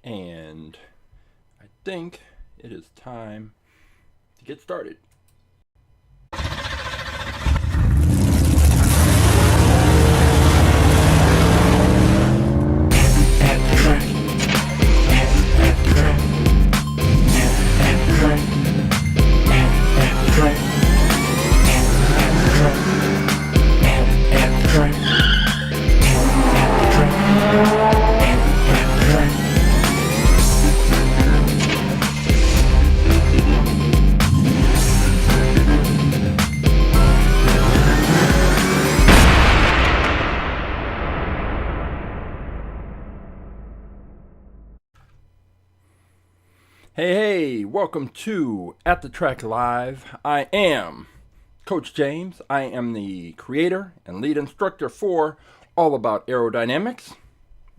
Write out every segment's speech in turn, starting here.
And I think it is time to get started. Hey, welcome to At The Track Live. I am Coach James. I am the creator and lead instructor for All About Aerodynamics.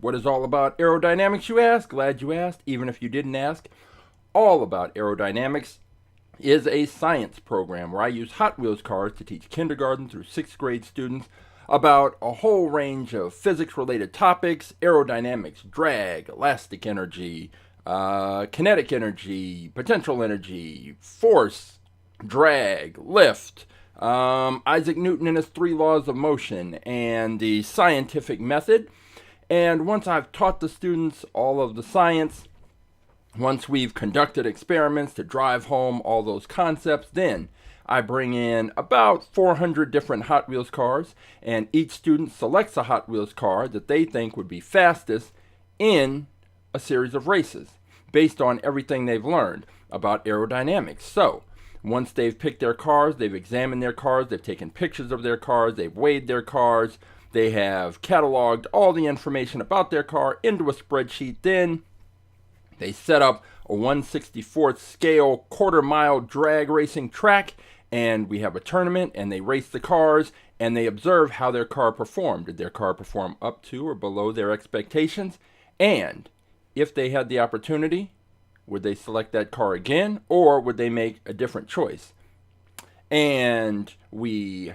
What is All About Aerodynamics, you ask? Glad you asked, even if you didn't ask. All About Aerodynamics is a science program where I use Hot Wheels cars to teach kindergarten through 6th grade students about a whole range of physics-related topics: aerodynamics, drag, elastic energy, kinetic energy, potential energy, force, drag, lift, Isaac Newton and his 3 laws of motion, and the scientific method. And once I've taught the students all of the science, once we've conducted experiments to drive home all those concepts, then I bring in about 400 different Hot Wheels cars, and each student selects a Hot Wheels car that they think would be fastest in a series of races based on everything they've learned about aerodynamics. So once they've picked their cars, they've examined their cars, they've taken pictures of their cars, they've weighed their cars, they have cataloged all the information about their car into a spreadsheet. Then they set up a 1/64th scale quarter-mile drag racing track, and we have a tournament, and they race the cars, and they observe how their car performed. Did their car perform up to or below their expectations? And if they had the opportunity, would they select that car again, or would they make a different choice? And we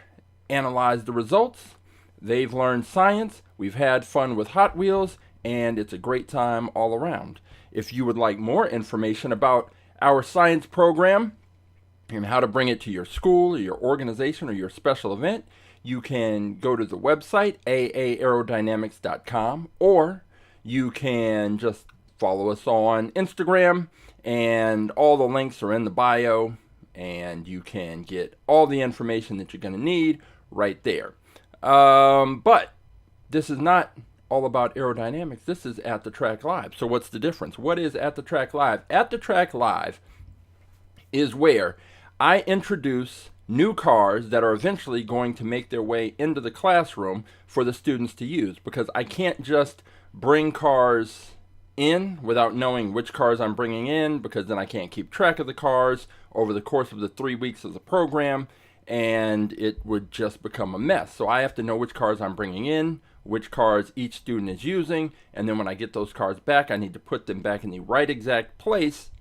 analyze the results. They've learned science, we've had fun with Hot Wheels, and it's a great time all around. If you would like more information about our science program and how to bring it to your school or your organization or your special event, you can go to the website aarodynamics.com, or you can just follow us on Instagram, and all the links are in the bio, and you can get all the information that you're going to need right there. But this is not all about aerodynamics. This is At The Track Live. So what's the difference? What is At The Track Live? At The Track Live is where I introduce new cars that are eventually going to make their way into the classroom for the students to use, because I can't just bring cars in without knowing which cars I'm bringing in, because then I can't keep track of the cars over the course of the 3 weeks of the program, and it would just become a mess. So I have to know which cars I'm bringing in, which cars each student is using, and then when I get those cars back, I need to put them back in the right exact place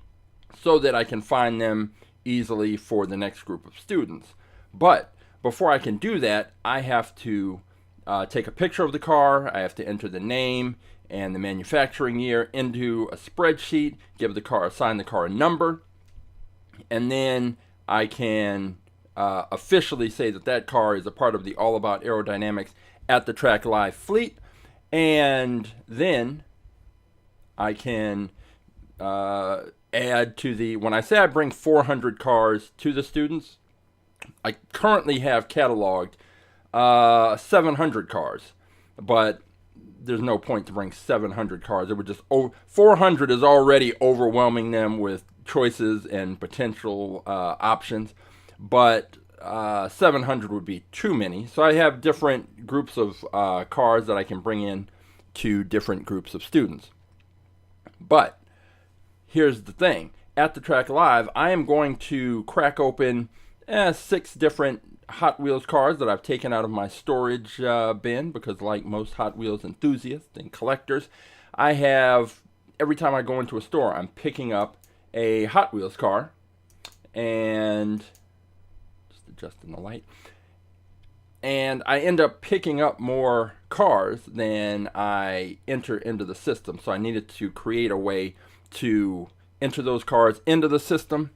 so that I can find them easily for the next group of students. But before I can do that, I have to take a picture of the car, I have to enter the name and the manufacturing year into a spreadsheet, assign the car a number, and then I can officially say that that car is a part of the All About Aerodynamics At The Track Live fleet. And then I can add to the, when I say I bring 400 cars to the students, I currently have cataloged 700 cars, but there's no point to bring 700 cars. It would just, 400 is already overwhelming them with choices and potential options, but 700 would be too many. So I have different groups of cars that I can bring in to different groups of students. But here's the thing. At The Track Live, I am going to crack open 6 different Hot Wheels cars that I've taken out of my storage bin, because like most Hot Wheels enthusiasts and collectors, I have, every time I go into a store, I'm picking up a Hot Wheels car, and just adjusting the light, and I end up picking up more cars than I enter into the system. So I needed to create a way to enter those cars into the system,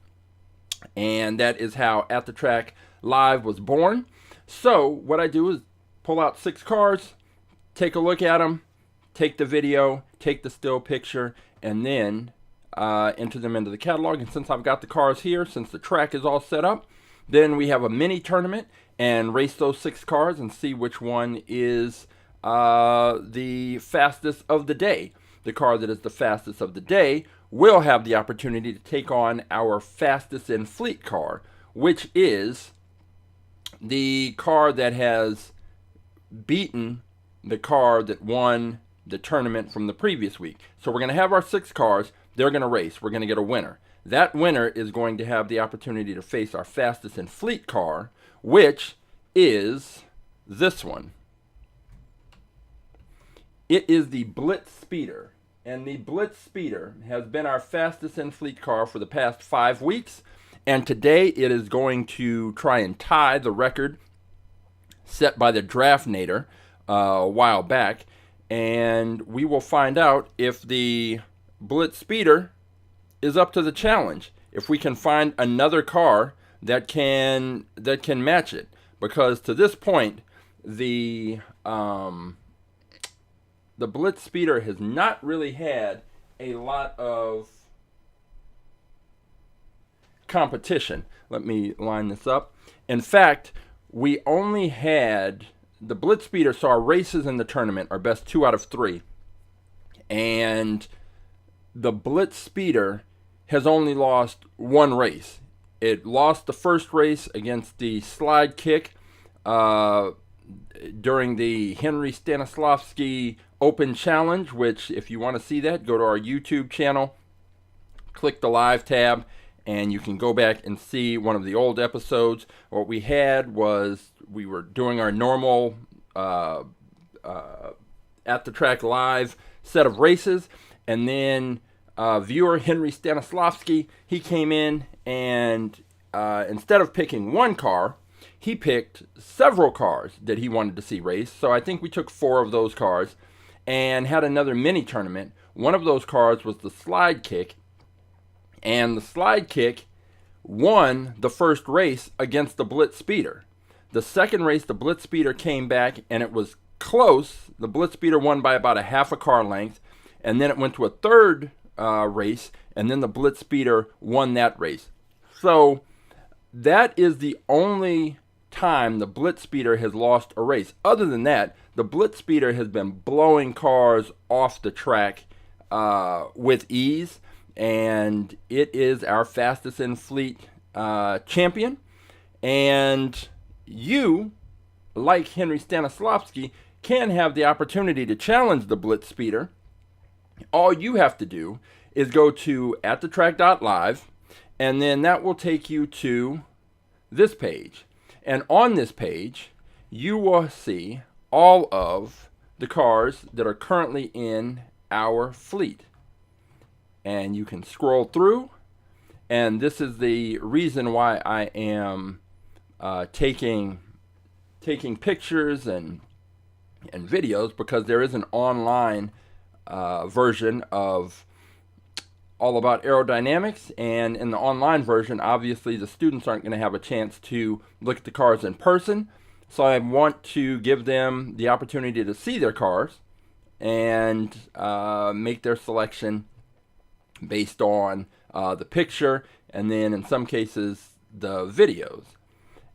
and that is how AtTheTrack.live was born. So what I do is pull out 6 cars, take a look at them, take the video, take the still picture, and then enter them into the catalog. And since I've got the cars here, since the track is all set up, then we have a mini tournament and race those 6 cars and see which one is the fastest of the day. The car that is the fastest of the day will have the opportunity to take on our fastest in fleet car, which is the car that has beaten the car that won the tournament from the previous week. So we're going to have our 6 cars. They're going to race. We're going to get a winner. That winner is going to have the opportunity to face our fastest in fleet car, which is this one. It is the BlitzSpeeder, and the BlitzSpeeder has been our fastest in fleet car for the past 5 weeks, and today it is going to try and tie the record set by the Draftnator a while back, and we will find out if the BlitzSpeeder is up to the challenge, if we can find another car that can match it, because to this point the BlitzSpeeder has not really had a lot of competition. Let me line this up. In fact, we only had the BlitzSpeeder, so our races in the tournament are best 2 out of 3, and the BlitzSpeeder has only lost 1 race. It lost the first race against the slide kick during the Henry Stanislavski Open Challenge, which, if you want to see that, go to our YouTube channel, click the live tab, and you can go back and see one of the old episodes. What we had was we were doing our normal At the Track Live set of races, and then viewer Henry Stanislavski, he came in, and instead of picking 1 car, he picked several cars that he wanted to see race. So I think we took 4 of those cars and had another mini tournament. One of those cars was the slide kick, and the slide kick won the first race against the BlitzSpeeder. The second race, the BlitzSpeeder came back, and it was close. The BlitzSpeeder won by about a half a car length, and then it went to a third race, and then the BlitzSpeeder won that race. So that is the only time the BlitzSpeeder has lost a race. Other than that, the BlitzSpeeder has been blowing cars off the track with ease, and it is our fastest in fleet champion. And you, like Henry Stanislavski, can have the opportunity to challenge the BlitzSpeeder. All you have to do is go to AtTheTrack.live, and then that will take you to this page. And on this page, you will see all of the cars that are currently in our fleet. And you can scroll through, and this is the reason why I am taking pictures and videos, because there is an online version of all about aerodynamics, and in the online version, obviously the students aren't going to have a chance to look at the cars in person, so I want to give them the opportunity to see their cars and make their selection based on the picture, and then in some cases the videos.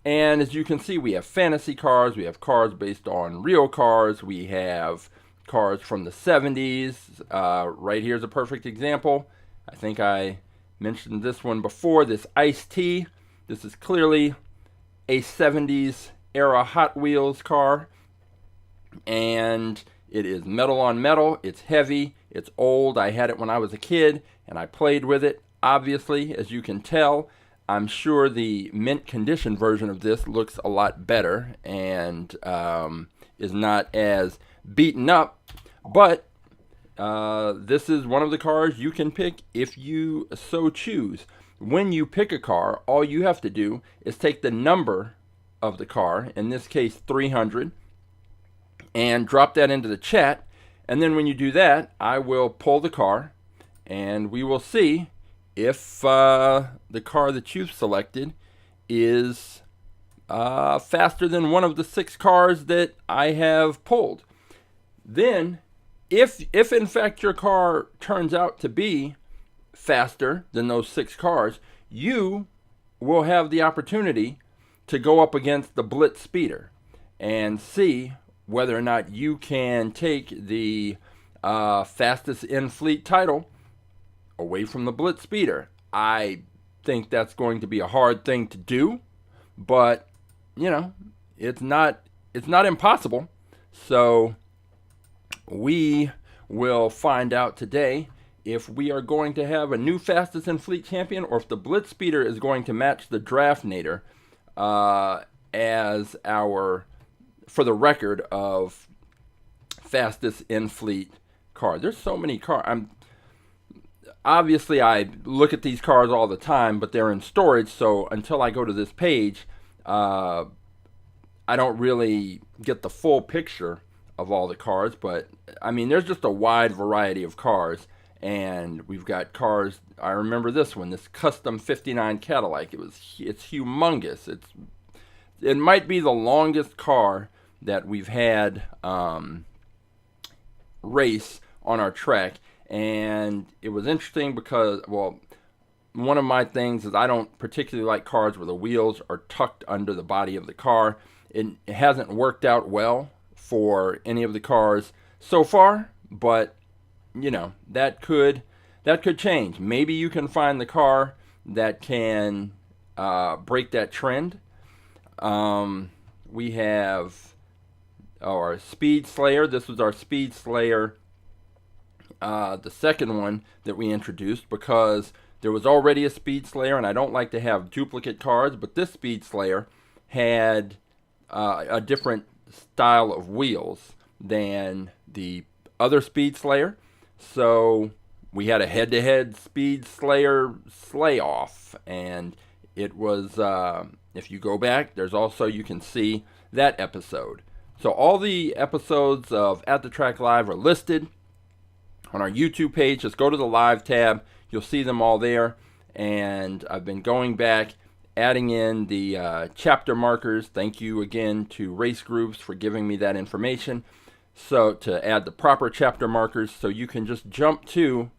And as you can see, we have fantasy cars, we have cars based on real cars, we have cars from the 70s. Right here's a perfect example. I think I mentioned this one before, this Ice-T. This is clearly a 70s era Hot Wheels car, and it is metal on metal. It's heavy, it's old. I had it when I was a kid, and I played with it. Obviously, as you can tell, I'm sure the mint condition version of this looks a lot better and is not as beaten up, but this is one of the cars you can pick if you so choose. When you pick a car, all you have to do is take the number of the car, in this case 300, and drop that into the chat. And then when you do that, I will pull the car and we will see if the car that you've selected is faster than one of the 6 cars that I have pulled. Then, if in fact your car turns out to be faster than those 6 cars, you will have the opportunity to go up against the BlitzSpeeder and see whether or not you can take the fastest in fleet title away from the BlitzSpeeder. I think that's going to be a hard thing to do, but you know, it's not impossible. So we will find out today if we are going to have a new fastest in fleet champion, or if the BlitzSpeeder is going to match the Draftnator as our, for the record of fastest in fleet car. There's so many cars. Obviously I look at these cars all the time, but they're in storage, so until I go to this page, I don't really get the full picture of all the cars. But I mean, there's just a wide variety of cars, and we've got cars. I remember this one, this custom 59 Cadillac. It's humongous. It might be the longest car that we've had race on our track. And it was interesting because, well, one of my things is I don't particularly like cars where the wheels are tucked under the body of the car. It hasn't worked out well for any of the cars so far, but you know, that could change. Maybe you can find the car that can break that trend. We have our Speed Slayer. This was our Speed Slayer, the second one that we introduced, because there was already a Speed Slayer, and I don't like to have duplicate cars, but this Speed Slayer had a different style of wheels than the other Speed Slayer. So we had a head-to-head Speed Slayer slay-off, and it was, if you go back, there's also, you can see that episode. So all the episodes of At the Track Live are listed on our YouTube page. Just go to the live tab. You'll see them all there. And I've been going back, adding in the chapter markers. Thank you again to Race Groups for giving me that information. So to add the proper chapter markers, so you can just jump to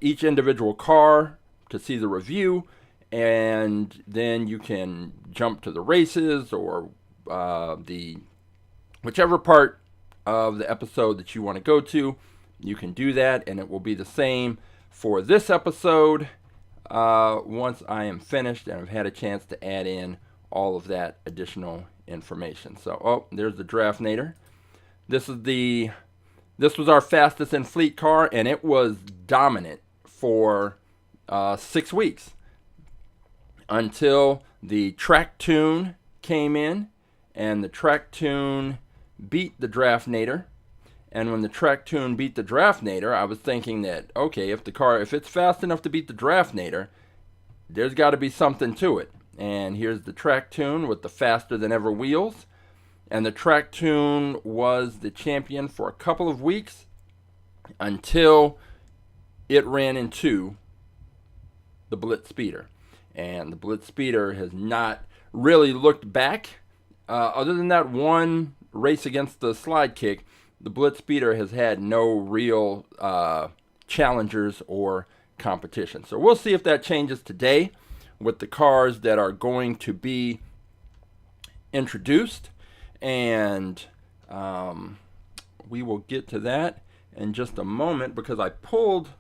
each individual car to see the review, and then you can jump to the races or the whichever part of the episode that you want to go to. You can do that, and it will be the same for this episode once I am finished and I've had a chance to add in all of that additional information. So, oh, there's the Draftnator. This was our fastest in fleet car, and it was dominant for 6 weeks until the Track Tune came in, and the Track Tune beat the Draftnator. And when the Track Tune beat the Draftnator, I was thinking that, okay, if it's fast enough to beat the Draftnator, there's got to be something to it. And here's the Track Tune with the faster than ever wheels. And the Track Tune was the champion for a couple of weeks until it ran into the BlitzSpeeder. And the BlitzSpeeder has not really looked back. Other than that one race against the slide kick, the BlitzSpeeder has had no real challengers or competition. So we'll see if that changes today with the cars that are going to be introduced. And we will get to that in just a moment, because I pulled,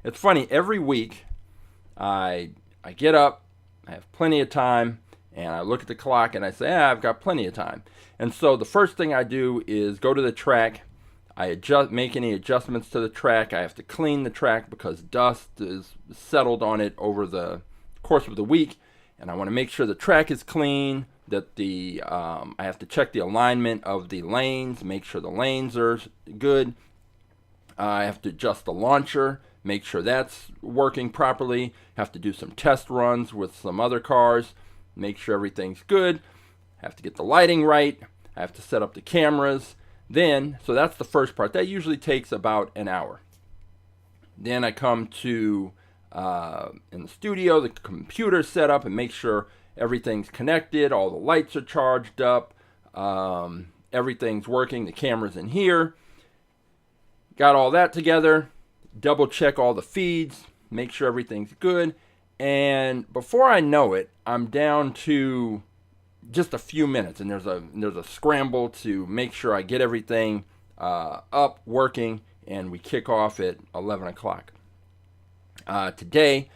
it's funny, every week I get up, I have plenty of time, and I look at the clock and I say, I've got plenty of time. And so the first thing I do is go to the track. I make any adjustments to the track. I have to clean the track because dust is settled on it over the course of the week, and I want to make sure the track is clean, that I have to check the alignment of the lanes, make sure the lanes are good. I have to adjust the launcher, make sure that's working properly. Have to do some test runs with some other cars, make sure everything's good. Have to get the lighting right. I have to set up the cameras. Then, so that's the first part. That usually takes about an hour. Then I come to in the studio, the computer set up and make sure everything's connected, all the lights are charged up, everything's working, the camera's in here. Got all that together, double check all the feeds, make sure everything's good, and before I know it, I'm down to just a few minutes, and there's a scramble to make sure I get everything up, working, and we kick off at 11 o'clock. Today,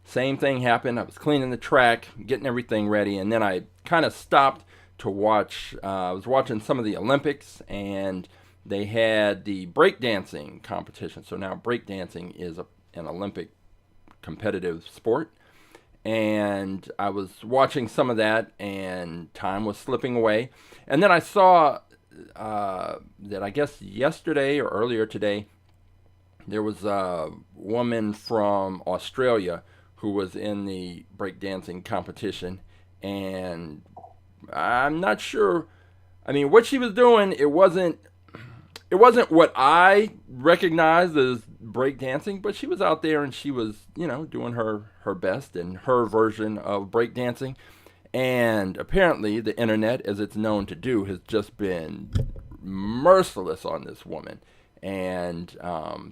same thing happened. I was cleaning the track, getting everything ready, and then I kind of stopped to watch. I was watching some of the Olympics, and they had the breakdancing competition. So now breakdancing is an Olympic competitive sport. And I was watching some of that, and time was slipping away. And then I saw that I guess yesterday or earlier today, there was a woman from Australia who was in the breakdancing competition. And I'm not sure. I mean, what she was doing, it wasn't what I recognized as breakdancing, but she was out there and she was, doing her best in her version of breakdancing. And apparently the internet, as it's known to do, has just been merciless on this woman, and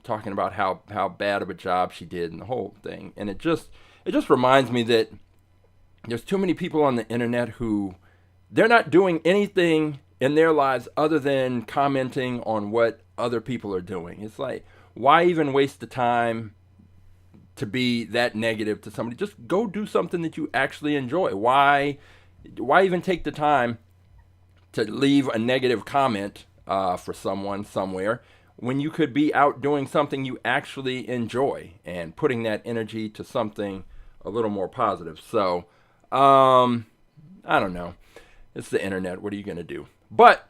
talking about how bad of a job she did and the whole thing. And it just reminds me that there's too many people on the internet who they're not doing anything in their lives other than commenting on what other people are doing. It's like, why even waste the time to be that negative to somebody? Just go do something that you actually enjoy. Why even take the time to leave a negative comment for someone somewhere when you could be out doing something you actually enjoy and putting that energy to something a little more positive? So, I don't know. It's the internet. What are you going to do? But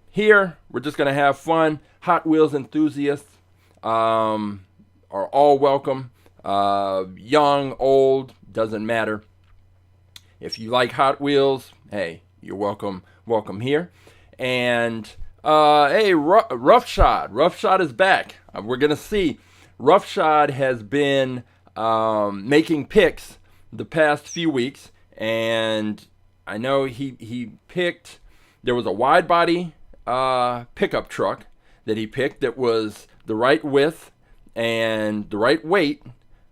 here, we're just going to have fun. Hot Wheels enthusiasts are all welcome. Young, old, doesn't matter. If you like Hot Wheels, hey, you're welcome here. And hey, Roughshod is back. We're going to see. Roughshod has been making picks the past few weeks, and I know he picked, there was a wide body pickup truck that he picked that was the right width and the right weight,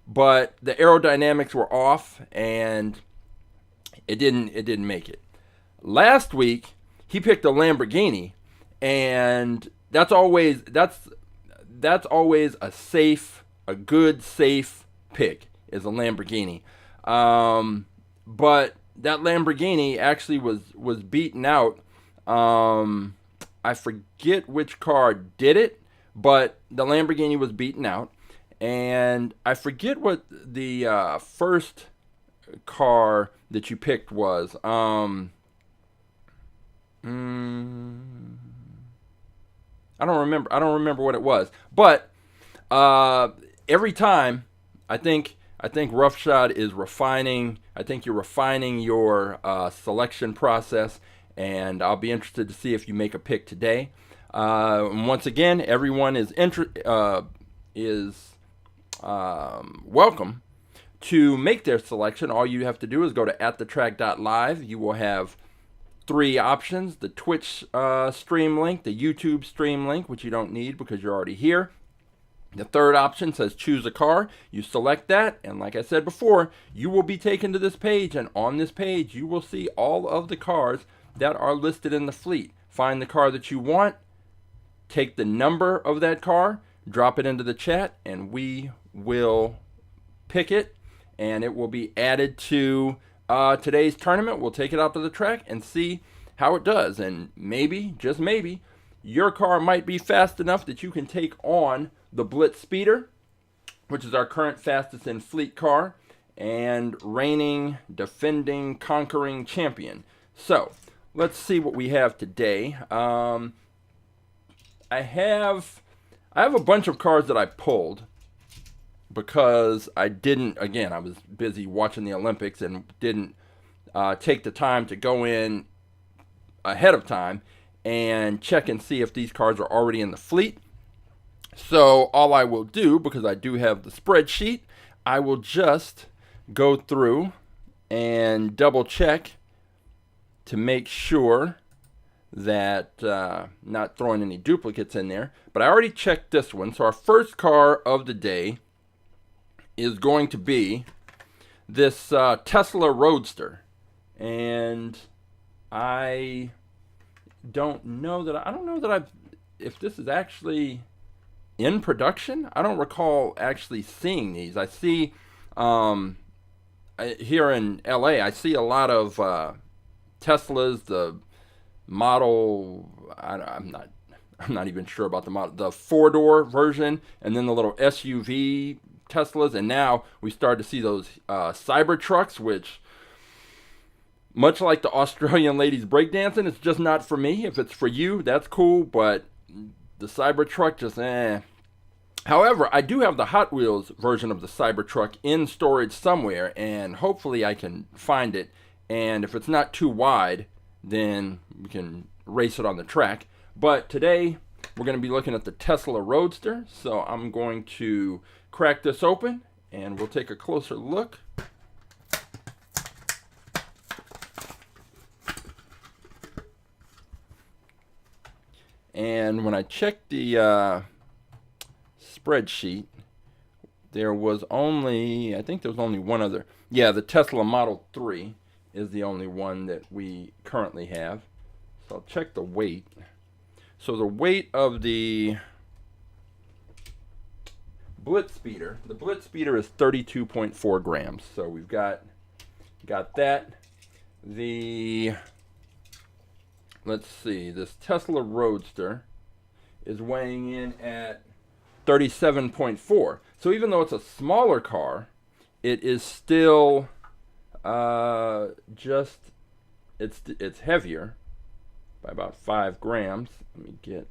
but the aerodynamics were off and it didn't make it. Last week he picked a Lamborghini, and that's always a good safe pick is a Lamborghini. But that Lamborghini actually was beaten out. I forget which car did it, but the Lamborghini was beaten out. And I forget what the first car that you picked was. I don't remember what it was. But every time, I think Roughshod is refining. I think you're refining your selection process, and I'll be interested to see if you make a pick today. And once again, everyone is welcome to make their selection. All you have to do is go to AtTheTrack.live. You will have 3 options: the Twitch stream link, the YouTube stream link, which you don't need because you're already here. The third option says choose a car. You select that, and like I said before, you will be taken to this page, and on this page you will see all of the cars that are listed in the fleet. Find the car that you want, take the number of that car, drop it into the chat, and we will pick it, and it will be added to today's tournament. We'll take it out to the track and see how it does, and maybe, just maybe, your car might be fast enough that you can take on the BlitzSpeeder, which is our current fastest in fleet car and reigning, defending, conquering champion. So let's see what we have today. I have a bunch of cars that I pulled because I was busy watching the Olympics and didn't take the time to go in ahead of time and check and see if these cars are already in the fleet. So all I will do, because I do have the spreadsheet, I will just go through and double check to make sure that not throwing any duplicates in there. But I already checked this one. So our first car of the day is going to be this Tesla Roadster. And I don't know that if this is actually in production. I don't recall actually seeing these. I see here in LA, I see a lot of Teslas, the model, I'm not even sure about the model, the 4-door version, and then the little SUV Teslas, and now we start to see those Cybertrucks, which, much like the Australian ladies breakdancing, it's just not for me. If it's for you, that's cool, but the Cybertruck just However, I do have the Hot Wheels version of the Cybertruck in storage somewhere, and hopefully I can find it, and if it's not too wide, then we can race it on the track. But today, we're going to be looking at the Tesla Roadster, so I'm going to crack this open, and we'll take a closer look. And when I checked the spreadsheet, there was only, I think there was only one other. Yeah, the Tesla Model 3 is the only one that we currently have. So I'll check the weight. So the weight of the BlitzSpeeder, the BlitzSpeeder is 32.4 grams. So we've got that. Let's see, this Tesla Roadster is weighing in at 37.4. So even though it's a smaller car, it is still it's heavier by about 5 grams. Let me get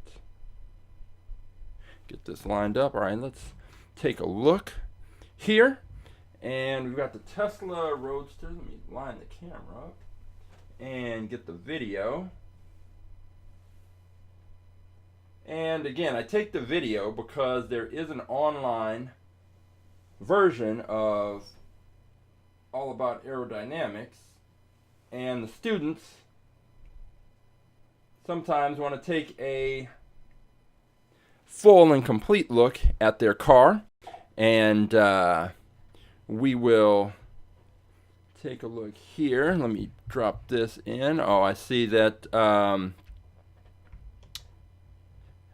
this lined up. All right, let's take a look here. And we've got the Tesla Roadster. Let me line the camera up and get the video. And again, I take the video because there is an online version of All About Aerodynamics, and the students sometimes want to take a full and complete look at their car, and we will take a look here. Let me drop this in. Oh, I see that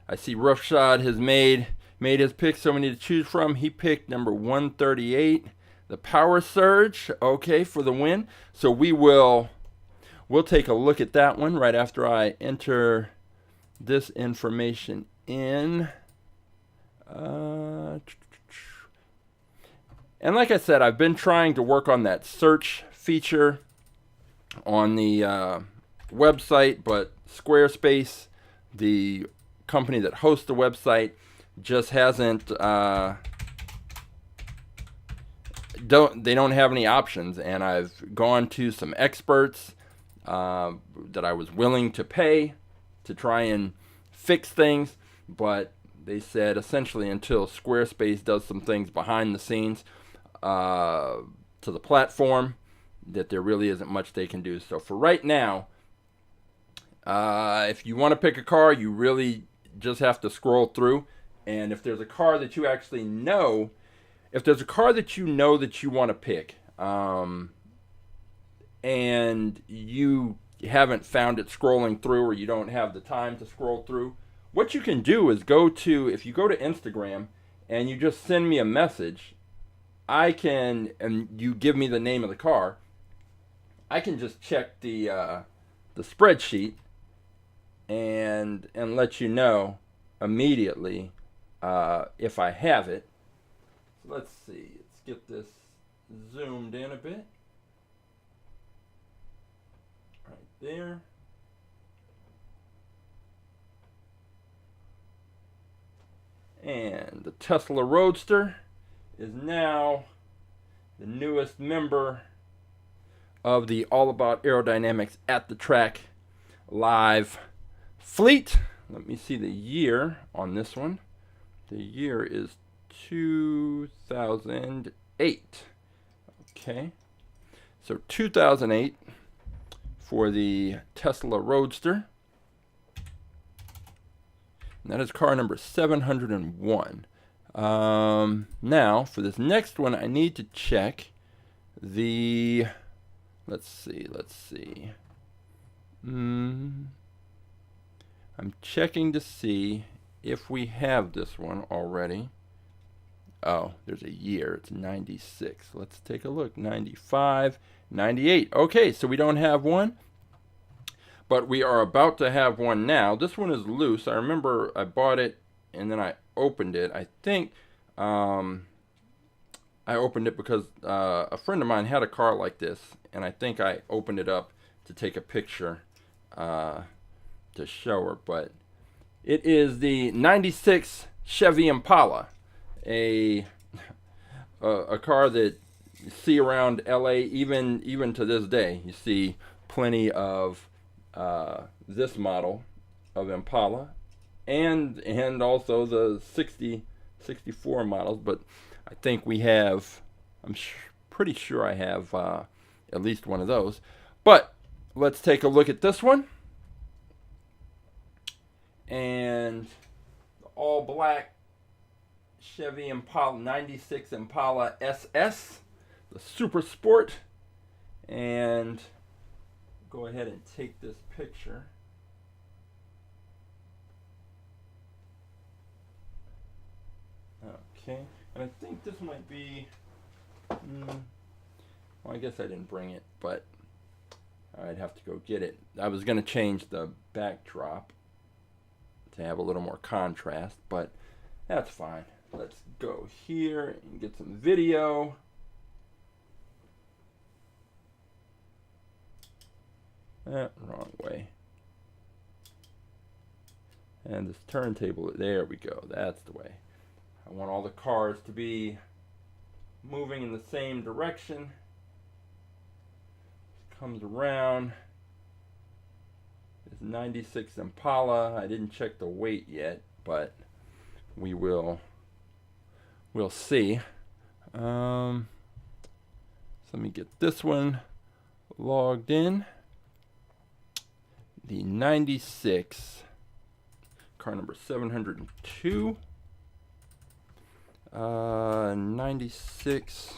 I see Roughshod has made his pick, so many to choose from. He picked number 138, the Power Surge, okay, for the win. So we'll take a look at that one right after I enter this information in. And like I said, I've been trying to work on that search feature on the website, but Squarespace, the company that hosts the website, just hasn't they don't have any options, and I've gone to some experts that I was willing to pay to try and fix things, but they said essentially until Squarespace does some things behind the scenes to the platform, that there really isn't much they can do. So for right now, if you want to pick a car, you really just have to scroll through, and if there's a car that you actually know, if there's a car that you know that you want to pick, and you haven't found it scrolling through, or you don't have the time to scroll through, what you can do is if you go to Instagram and you just send me a message, and you give me the name of the car, I can just check the spreadsheet and let you know immediately if I have it. So let's see. Let's get this zoomed in a bit. Right there. And the Tesla Roadster is now the newest member of the All About Aerodynamics at the Track AtTheTrack.live Fleet. Let me see the year on this one. The year is 2008. Okay, so 2008 for the Tesla Roadster. And that is car number 701. Now, for this next one, I need to check the, let's see. I'm checking to see if we have this one already. Oh, there's a year. It's 96. Let's take a look. 95, 98. Okay, so we don't have one, but we are about to have one now. This one is loose. I remember I bought it and then I opened it. I think I opened it because a friend of mine had a car like this, and I think I opened it up to take a picture to show her. But it is the 96 Chevy Impala, a car that you see around LA even to this day. You see plenty of this model of Impala, and also the 64 models. But I think we have, pretty sure I have at least one of those. But let's take a look at this one. And the all black Chevy Impala, 96 Impala SS, the Super Sport. And go ahead and take this picture. Okay, and I think this might be, well, I guess I didn't bring it, but I'd have to go get it. I was going to change the backdrop to have a little more contrast, but that's fine. Let's go here and get some video. Wrong way. And this turntable, there we go. That's the way. I want all the cars to be moving in the same direction. Comes around. It's 96 Impala. I didn't check the weight yet, but we'll see. So let me get this one logged in. The 96, car number 702. 96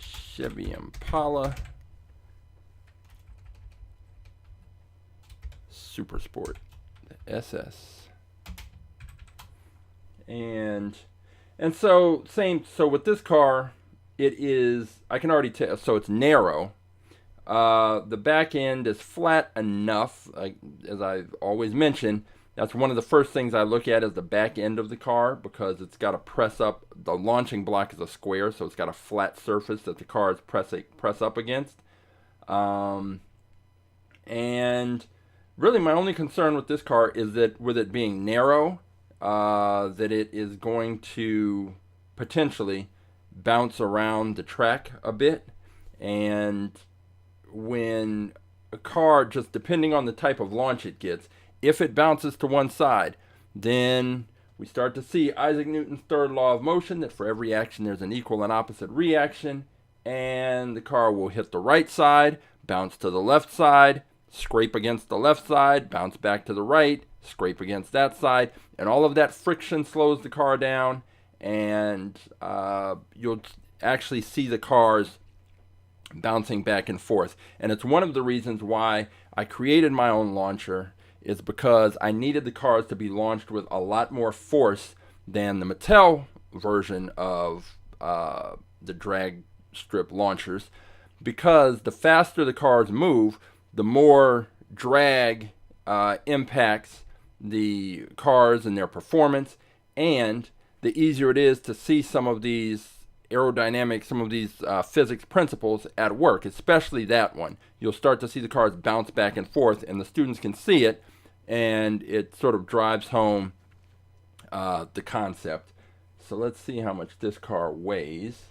Chevy Impala Super Sport, the SS. And so with this car, it is, I can already tell, so it's narrow. The back end is flat enough, as I've always mentioned. That's one of the first things I look at is the back end of the car, because it's got to press up. The launching block is a square, so it's got a flat surface that the car is press up against. And really my only concern with this car is that with it being narrow, that it is going to potentially bounce around the track a bit. And when a car, just depending on the type of launch it gets, if it bounces to one side, then we start to see Isaac Newton's third law of motion, that for every action there's an equal and opposite reaction, and the car will hit the right side, bounce to the left side, scrape against the left side, bounce back to the right, scrape against that side, and all of that friction slows the car down, and you'll actually see the cars bouncing back and forth. And it's one of the reasons why I created my own launcher, is because I needed the cars to be launched with a lot more force than the Mattel version of the drag strip launchers, because the faster the cars move, the more drag impacts the cars and their performance, and the easier it is to see some of these aerodynamics, some of these physics principles at work, especially that one. You'll start to see the cars bounce back and forth, and the students can see it, and it sort of drives home the concept. So let's see how much this car weighs.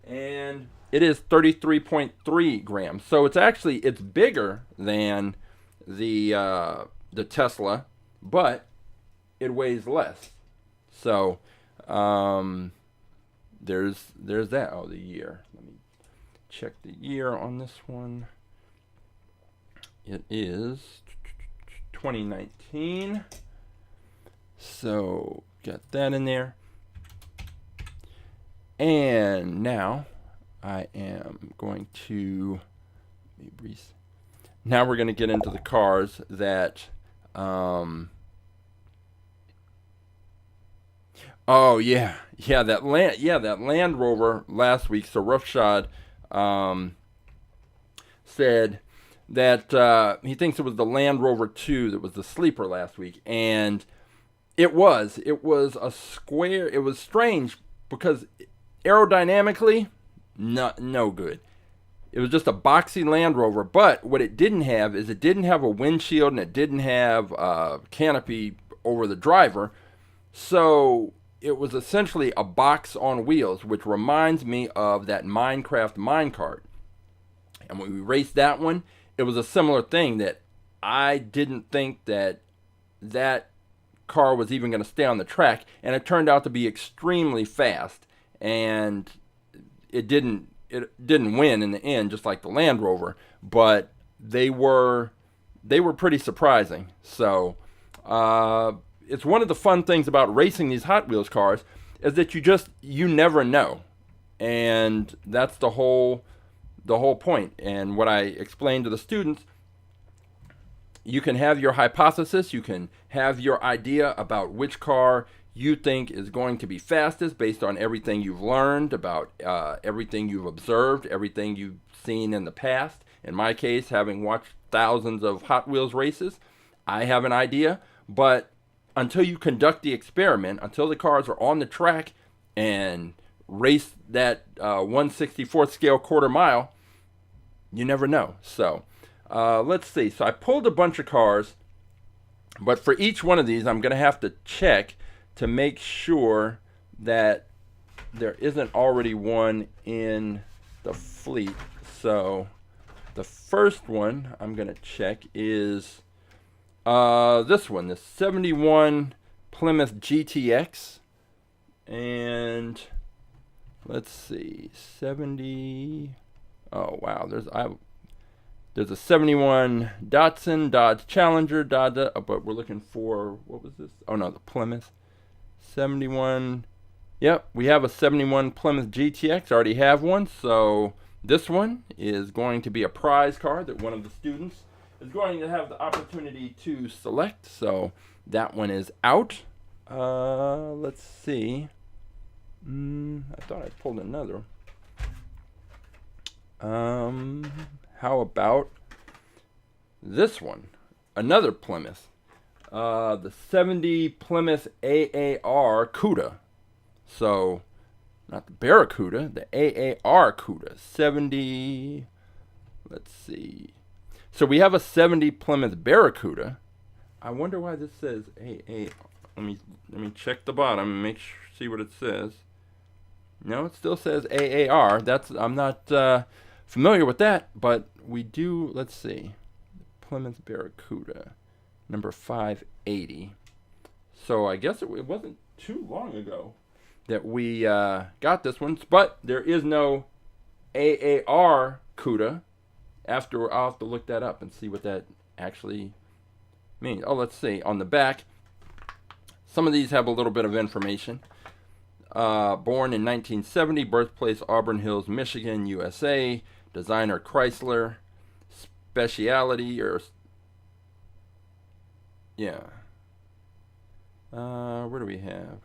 and it is 33.3 grams. So it's bigger than the Tesla, but it weighs less. So there's that. Oh, the year. Let me check the year on this one. It is 2019. So got that in there. And now I am going to now we're going to get into the cars that oh yeah, that Land Rover last week. So Roughshod said that he thinks it was the Land Rover 2 that was the sleeper last week, and it was a square. It was strange because aerodynamically, no good. It was just a boxy Land Rover, but what it didn't have is it didn't have a windshield and it didn't have a canopy over the driver. So it was essentially a box on wheels, which reminds me of that Minecraft minecart. And when we raced that one, it was a similar thing that I didn't think that car was even going to stay on the track, and it turned out to be extremely fast, and it didn't win in the end, just like the Land Rover, but they were pretty surprising. So it's one of the fun things about racing these Hot Wheels cars is that you never know, and that's the whole point. And what I explained to the students, you can have your hypothesis, you can have your idea about which car you think is going to be fastest based on everything you've learned about everything you've observed, everything you've seen in the past. In my case, having watched thousands of Hot Wheels races, I have an idea, but until you conduct the experiment, until the cars are on the track and race that 1/64th scale quarter mile, you never know. So let's see. So I pulled a bunch of cars, but for each one of these, I'm going to have to check to make sure that there isn't already one in the fleet. So the first one I'm going to check is this one, the 71 Plymouth GTX. And let's see, 70. Oh wow, there's a 71 Datsun, Dodge Challenger, but we're looking for, what was this? Oh no, the Plymouth 71. Yep, we have a 71 Plymouth GTX. I already have one, so this one is going to be a prize car that one of the students is going to have the opportunity to select. So that one is out. Let's see. I thought I pulled another. How about this one? Another Plymouth. The 70 Plymouth AAR Cuda. So, not the Barracuda, the AAR Cuda. 70, let's see. So we have a 70 Plymouth Barracuda. I wonder why this says AA. Let me check the bottom and make sure, see what it says. No, it still says AAR. I'm not familiar with that, but we do. Let's see, Plymouth Barracuda, number 580. So I guess it wasn't too long ago that we got this one, but there is no AAR Cuda. I'll have to look that up and see what that actually means. Oh, let's see. On the back, some of these have a little bit of information. Born in 1970, birthplace Auburn Hills, Michigan, USA. Designer Chrysler. Speciality yeah. Where do we have?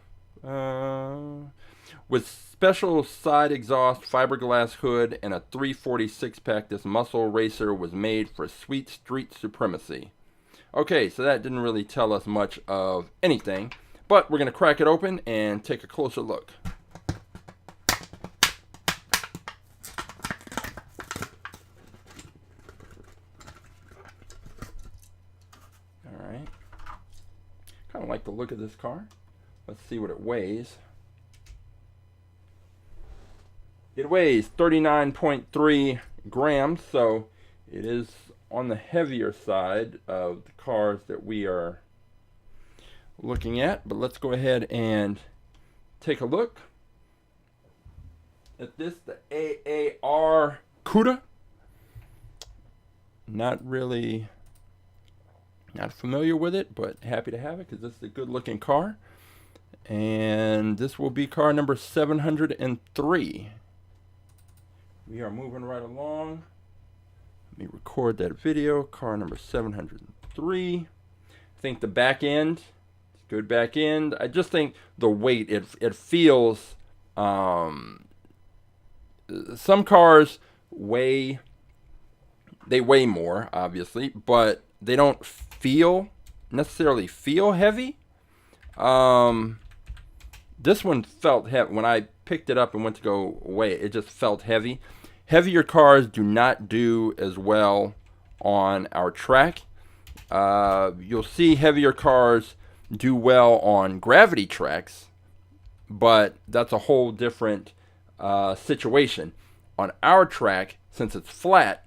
With special side exhaust, fiberglass hood, and a 346 pack, this muscle racer was made for sweet street supremacy. Okay, so that didn't really tell us much of anything, but we're going to crack it open and take a closer look. Alright. Kind of like the look of this car. Let's see what it weighs. It weighs 39.3 grams, so it is on the heavier side of the cars that we are looking at. But let's go ahead and take a look at this, the AAR Cuda. Not familiar with it, but happy to have it because this is a good looking car. And this will be car number 703. We are moving right along. Let me record that video. Car number 703. I think the back end, good back end. I just think the weight, it feels, some cars weigh more, obviously, but they don't necessarily feel heavy. This one felt heavy. When I picked it up and went to go weigh it, it just felt heavy. Heavier cars do not do as well on our track. You'll see heavier cars do well on gravity tracks, but that's a whole different situation. On our track, since it's flat,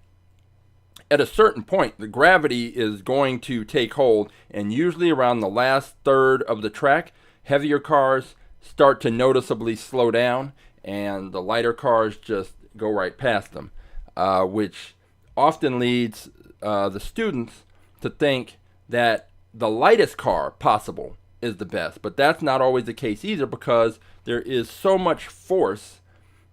at a certain point, the gravity is going to take hold, and usually around the last third of the track, heavier cars start to noticeably slow down, and the lighter cars just go right past them, which often leads the students to think that the lightest car possible is the best. But that's not always the case either, because there is so much force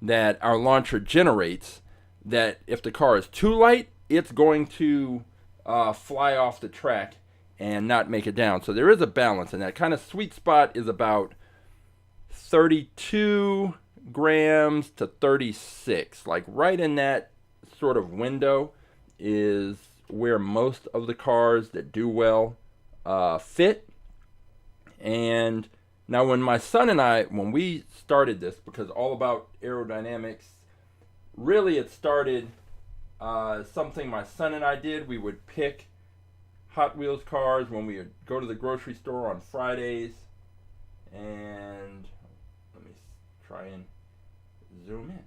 that our launcher generates that if the car is too light, it's going to fly off the track and not make it down. So there is a balance, and that kind of sweet spot is about 32 grams to 36. Like right in that sort of window is where most of the cars that do well fit. And now when my son and I, when we started this, because all about aerodynamics, really it started something my son and I did. We would pick Hot Wheels cars when we would go to the grocery store on Fridays. And let me try and zoom in.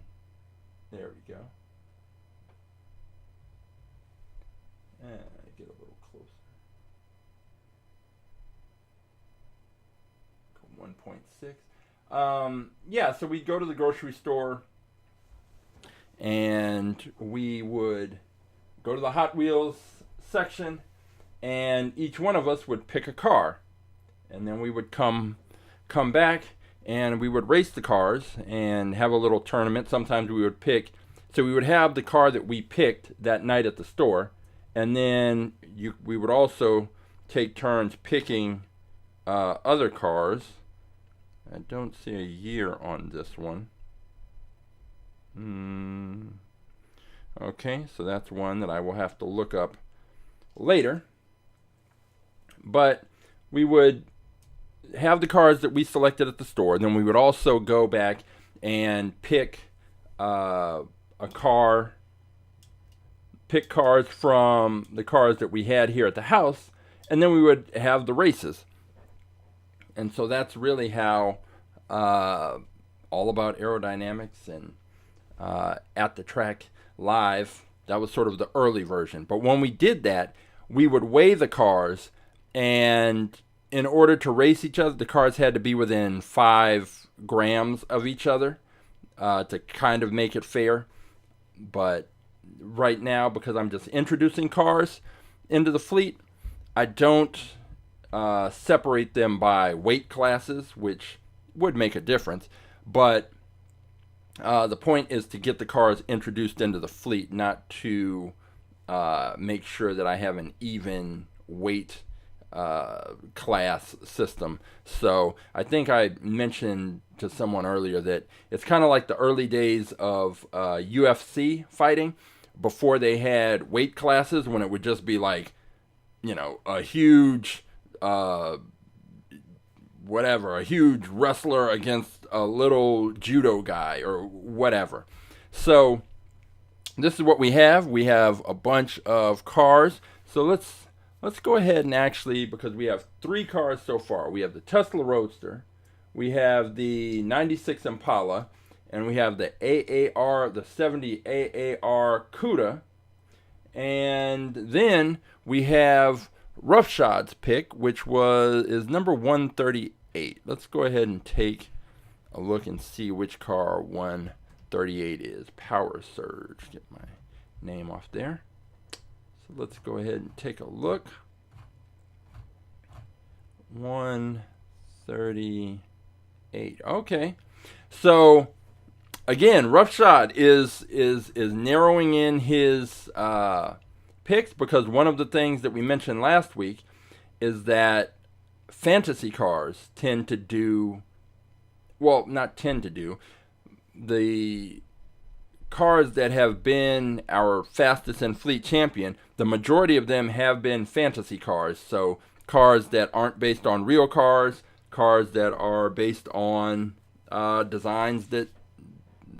There we go. And get a little closer. 1.6. Yeah, so we'd go to the grocery store and we would go to the Hot Wheels section, and each one of us would pick a car, and then we would come back and we would race the cars and have a little tournament. Sometimes we would pick, so we would have the car that we picked that night at the store, and then we would also take turns picking other cars. I don't see a year on this one. Okay, so that's one that I will have to look up later. But we would have the cars that we selected at the store. Then we would also go back and pick cars from the cars that we had here at the house, and then we would have the races. And so that's really how all about aerodynamics and AtTheTrack.live, that was sort of the early version. But when we did that, we would weigh the cars, and in order to race each other, the cars had to be within 5 grams of each other to kind of make it fair. But right now, because I'm just introducing cars into the fleet, I don't separate them by weight classes, which would make a difference. But the point is to get the cars introduced into the fleet, not to make sure that I have an even weight class system. So I think I mentioned to someone earlier that it's kind of like the early days of UFC fighting, before they had weight classes, when it would just be like, you know, a huge a huge wrestler against a little judo guy or whatever. So this is what we have. We have a bunch of cars. So let's go ahead and actually, because we have 3 cars so far. We have the Tesla Roadster, we have the 96 Impala, and we have the AAR, the 70 AAR Cuda, and then we have Roughshods pick, which is number 138. Let's go ahead and take a look and see which car 138 is. Power Surge. Get my name off there. So let's go ahead and take a look. 138. Okay. So again, Roughshod is narrowing in his picks, because one of the things that we mentioned last week is that fantasy cars tend to do, well, not tend to do, the cars that have been our fastest in Fleet Champion, the majority of them have been fantasy cars. So cars that aren't based on real cars, cars that are based on designs that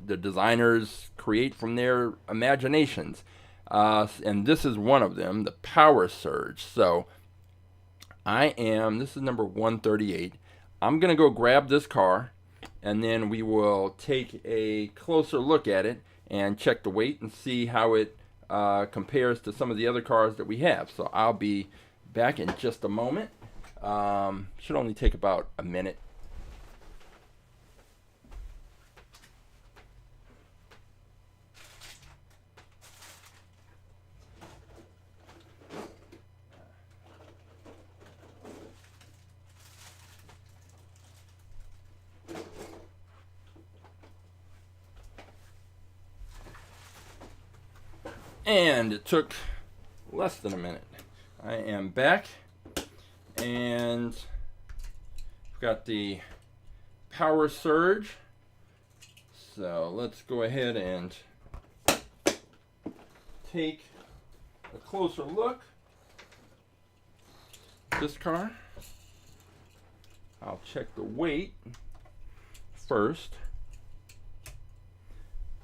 the designers create from their imaginations. And this is one of them, the Power Surge. So this is number 138. I'm going to go grab this car, and then we will take a closer look at it and check the weight and see how it compares to some of the other cars that we have. So I'll be back in just a moment. Should only take about a minute. And it took less than a minute. I am back, and I've got the Power Surge. So let's go ahead and take a closer look at this car. I'll check the weight first.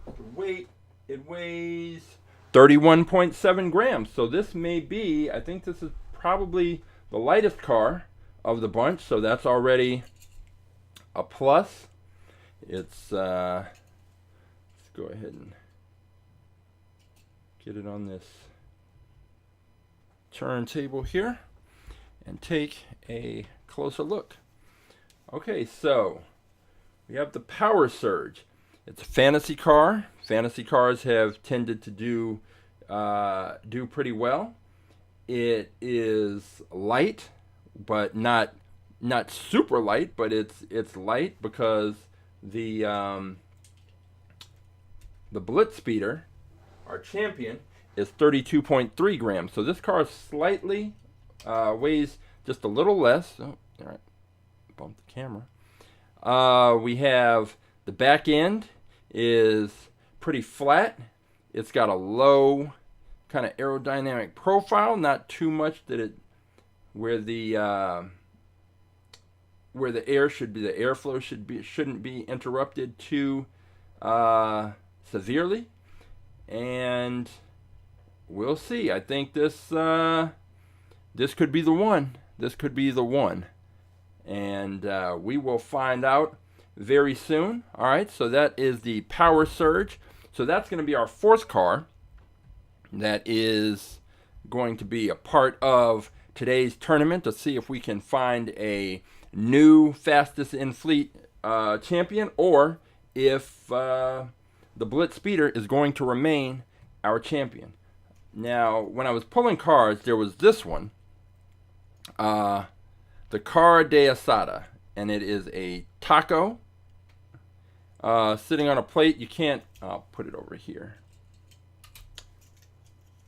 The weight, it weighs 31.7 grams. So this may be, I think this is probably the lightest car of the bunch. So that's already a plus. Let's go ahead and get it on this turntable here and take a closer look. Okay, so we have the Power Surge. It's a fantasy car. Fantasy cars have tended to do pretty well. It is light, but not super light, but it's light because the BlitzSpeeder, our champion, is 32.3 grams. So this car slightly weighs just a little less. Oh, all right, bump the camera. We have the back end is pretty flat. It's got a low kind of aerodynamic profile, not too much that where the air should be, the airflow shouldn't be interrupted too severely. And we'll see. I think this could be the one. This could be the one. And we will find out very soon. All right, so that is the Power Surge. So that's going to be our fourth car that is going to be a part of today's tournament to see if we can find a new fastest in fleet champion, or if the BlitzSpeeder is going to remain our champion. Now, when I was pulling cars, there was this one, the Car de Asada, and it is a taco sitting on a plate. You can't, I'll put it over here,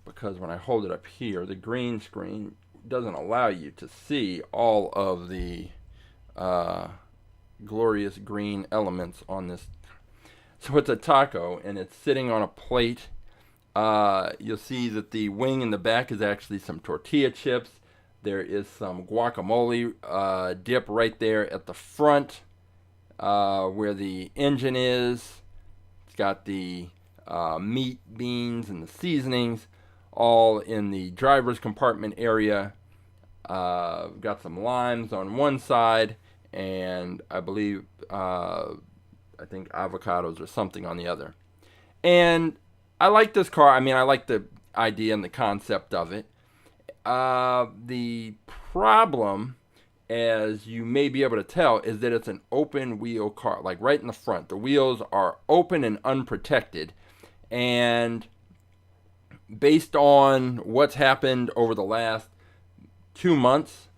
because when I hold it up here, the green screen doesn't allow you to see all of the glorious green elements on this. So it's a taco, and it's sitting on a plate. You'll see that the wing in the back is actually some tortilla chips. There is some guacamole dip right there at the front where the engine is. It's got the meat, beans, and the seasonings all in the driver's compartment area. Got some limes on one side, and I believe I think avocados or something on the other. And I like this car. I mean, I like the idea and the concept of it. The problem, as you may be able to tell, is that it's an open wheel car, like right in the front. The wheels are open and unprotected. And based on what's happened over the last 2 months,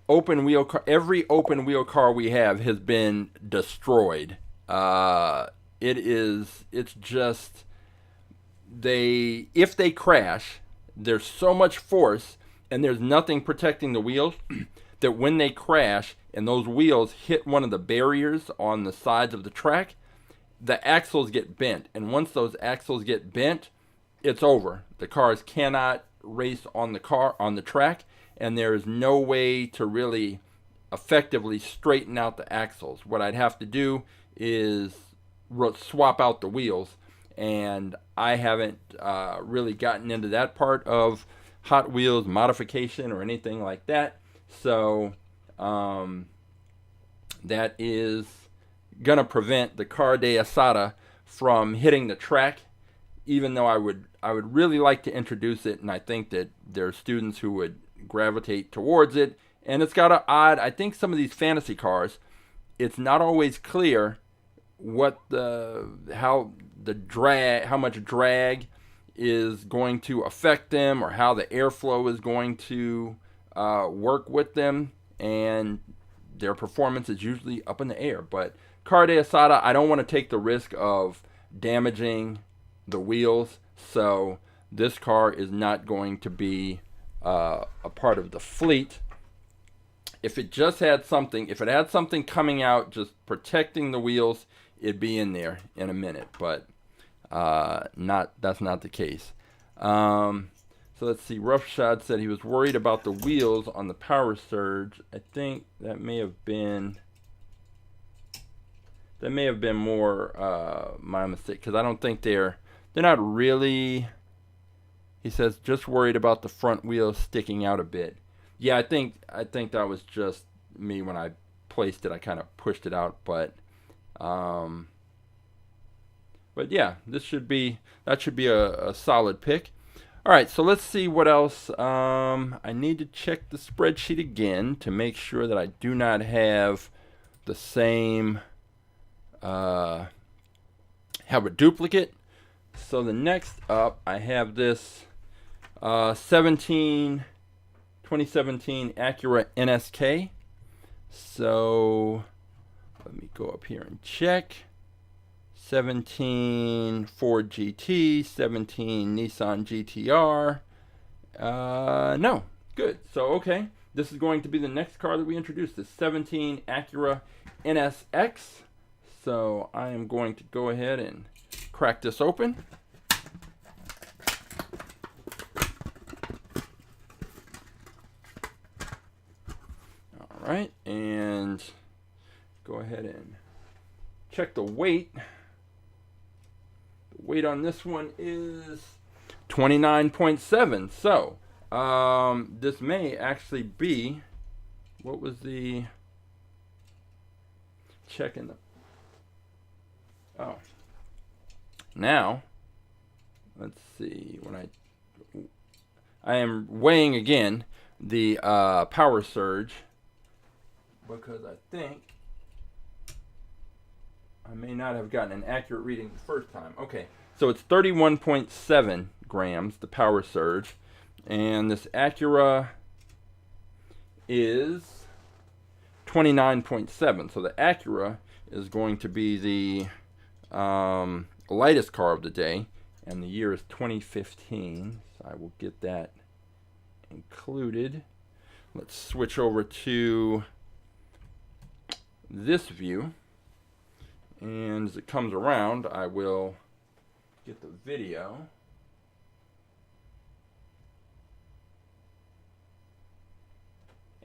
every open wheel car we have has been destroyed. It's just, if they crash, there's so much force and there's nothing protecting the wheels that when they crash and those wheels hit one of the barriers on the sides of the track, the axles get bent. And once those axles get bent, it's over. The cars cannot race on the track, and there is no way to really effectively straighten out the axles. What I'd have to do is swap out the wheels, and I haven't really gotten into that part of Hot Wheels modification or anything like that. So that is going to prevent the car de asada from hitting the track, even though I would really like to introduce it, and I think that there are students who would gravitate towards it. And it's got an odd, I think some of these fantasy cars, it's not always clear how much drag is going to affect them, or how the airflow is going to work with them, and their performance is usually up in the air. But car de asada, I don't want to take the risk of damaging the wheels, so this car is not going to be a part of the fleet. If it had something coming out just protecting the wheels, it'd be in there in a minute, but that's not the case. So let's see. Roughshod said he was worried about the wheels on the Power Surge. I think that may have been more my mistake, because I don't think they're not really. He says just worried about the front wheels sticking out a bit. Yeah, I think that was just me when I placed it. I kind of pushed it out, but yeah, that should be a solid pick. All right, so let's see what else. I need to check the spreadsheet again to make sure that I do not have the same, have a duplicate. So the next up, I have this 2017 Acura NSX. So let me go up here and check. 17 Ford GT, 17 Nissan GTR. No, good. So, okay, this is going to be the next car that we introduce, the 17 Acura NSX. So I am going to go ahead and crack this open. All right, and go ahead and check the weight. The weight on this one is 29.7. So this may actually be, what was the check in the, oh, now let's see, when I am weighing again the Power Surge, because I think I may not have gotten an accurate reading the first time. Okay, so it's 31.7 grams, the Power Surge, and this Acura is 29.7. So the Acura is going to be the lightest car of the day, and the year is 2015. So I will get that included. Let's switch over to this view, and as it comes around, I will get the video.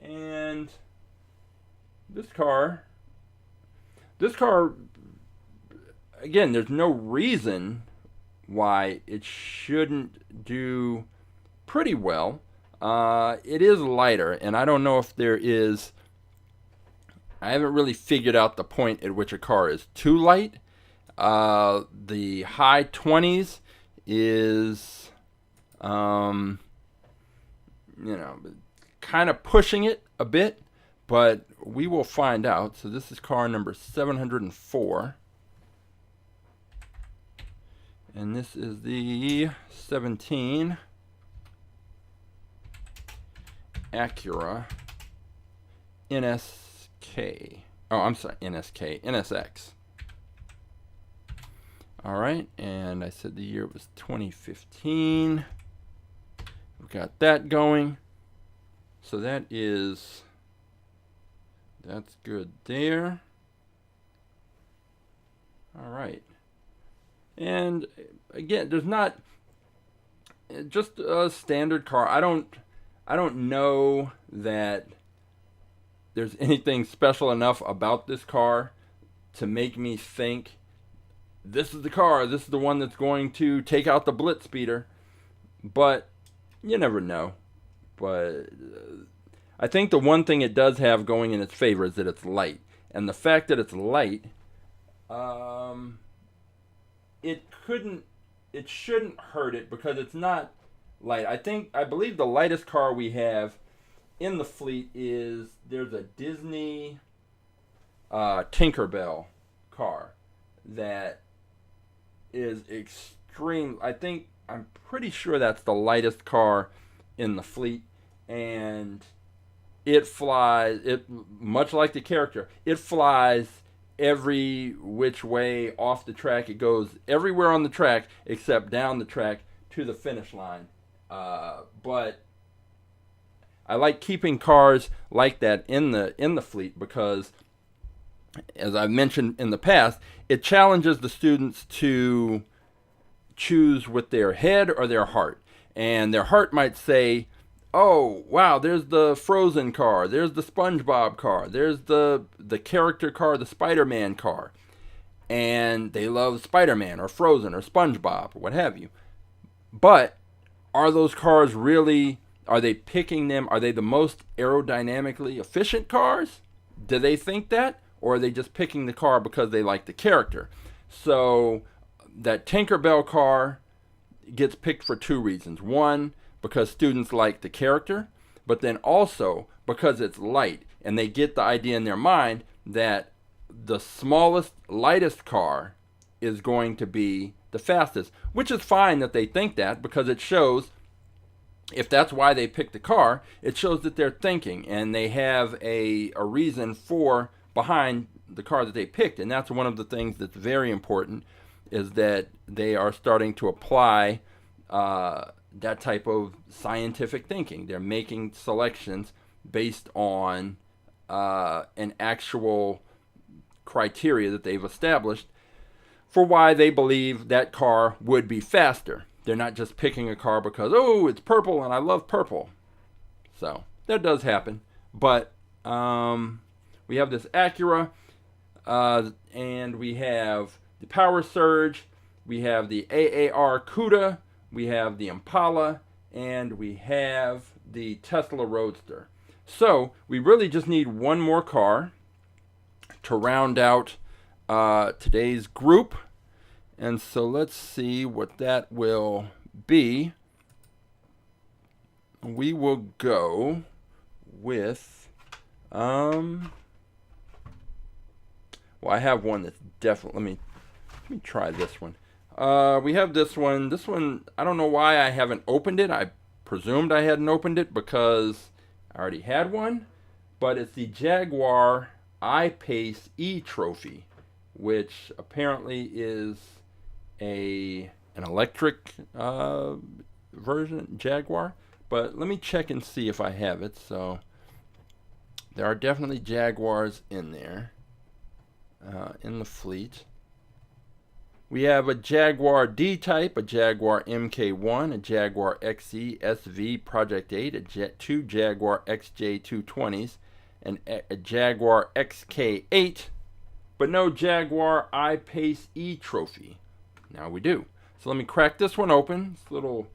And this car, again, there's no reason why it shouldn't do pretty well. It is lighter, and I don't know if there is I haven't really figured out the point at which a car is too light. The high 20s is, you know, kind of pushing it a bit, but we will find out. So this is car number 704. And this is the 17 Acura NSK. Oh, I'm sorry, NSX. All right, and I said the year was 2015. We've got that going. So that's good there. All right. And again, there's not just a standard car. I don't know that there's anything special enough about this car to make me think this is the car, this is the one that's going to take out the BlitzSpeeder. But you never know. But I think the one thing it does have going in its favor is that it's light. And the fact that it's light, it shouldn't hurt it because it's not light. I believe the lightest car we have in the fleet there's a Disney Tinkerbell car that is extreme. I'm pretty sure that's the lightest car in the fleet, and it flies, much like the character, it flies every which way off the track. It goes everywhere on the track except down the track to the finish line. But I like keeping cars like that in the fleet because, as I've mentioned in the past, it challenges the students to choose with their head or their heart. And their heart might say, oh, wow, there's the Frozen car, there's the SpongeBob car, there's the character car, the Spider-Man car. And they love Spider-Man or Frozen or SpongeBob or what have you. But are those cars really, are they picking them, are they the most aerodynamically efficient cars? Do they think that? Or are they just picking the car because they like the character? So that Tinkerbell car gets picked for two reasons. One, because students like the character, but then also because it's light, and they get the idea in their mind that the smallest, lightest car is going to be the fastest, which is fine that they think that, because it shows, if that's why they picked the car, it shows that they're thinking and they have a reason for behind the car that they picked. And that's one of the things that's very important, is that they are starting to apply that type of scientific thinking. They're making selections based on an actual criteria that they've established for why they believe that car would be faster. They're not just picking a car because, oh, it's purple and I love purple. So that does happen. But we have this Acura, and we have the Power Surge, we have the AAR Cuda, we have the Impala, and we have the Tesla Roadster. So we really just need one more car to round out today's group. And so let's see what that will be. We will go with, well, I have one that's definitely, let me try this one. We have this one. This one, I don't know why I haven't opened it. I presumed I hadn't opened it because I already had one. But it's the Jaguar I-Pace eTrophy, which apparently is an electric version Jaguar. But let me check and see if I have it. So there are definitely Jaguars in there, in the fleet. We have a Jaguar D-Type, a Jaguar MK1, a Jaguar XE SV Project 8, two Jaguar XJ220s, and a Jaguar XK8, but no Jaguar I-Pace eTrophy. Now we do. So let me crack this one open. It's a little,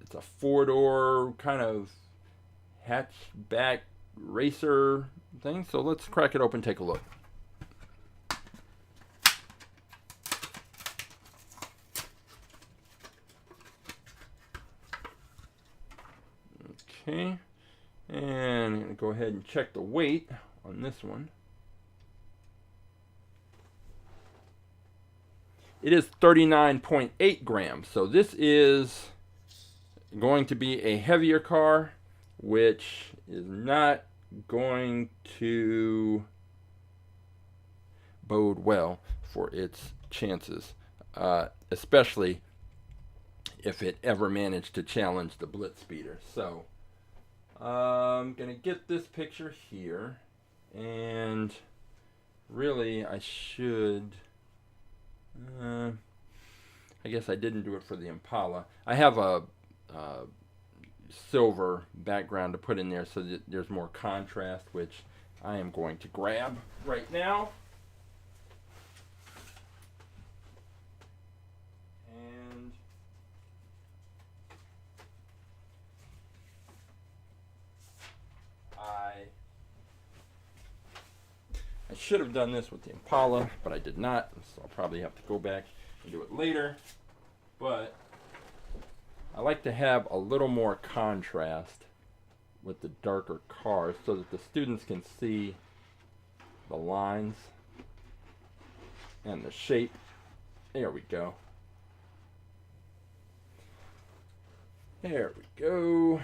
it's a four-door kind of hatchback racer thing. So let's crack it open, take a look. Okay, and I'm going to go ahead and check the weight on this one. It is 39.8 grams, so this is going to be a heavier car, which is not going to bode well for its chances, especially if it ever managed to challenge the BlitzSpeeder. So I'm going to get this picture here, and really I should, I guess I didn't do it for the Impala. I have a silver background to put in there so that there's more contrast, which I am going to grab right now. And I should have done this with the Impala, but I did not, so I'll probably have to go back and do it later. But I like to have a little more contrast with the darker cars so that the students can see the lines and the shape. There we go. There we go.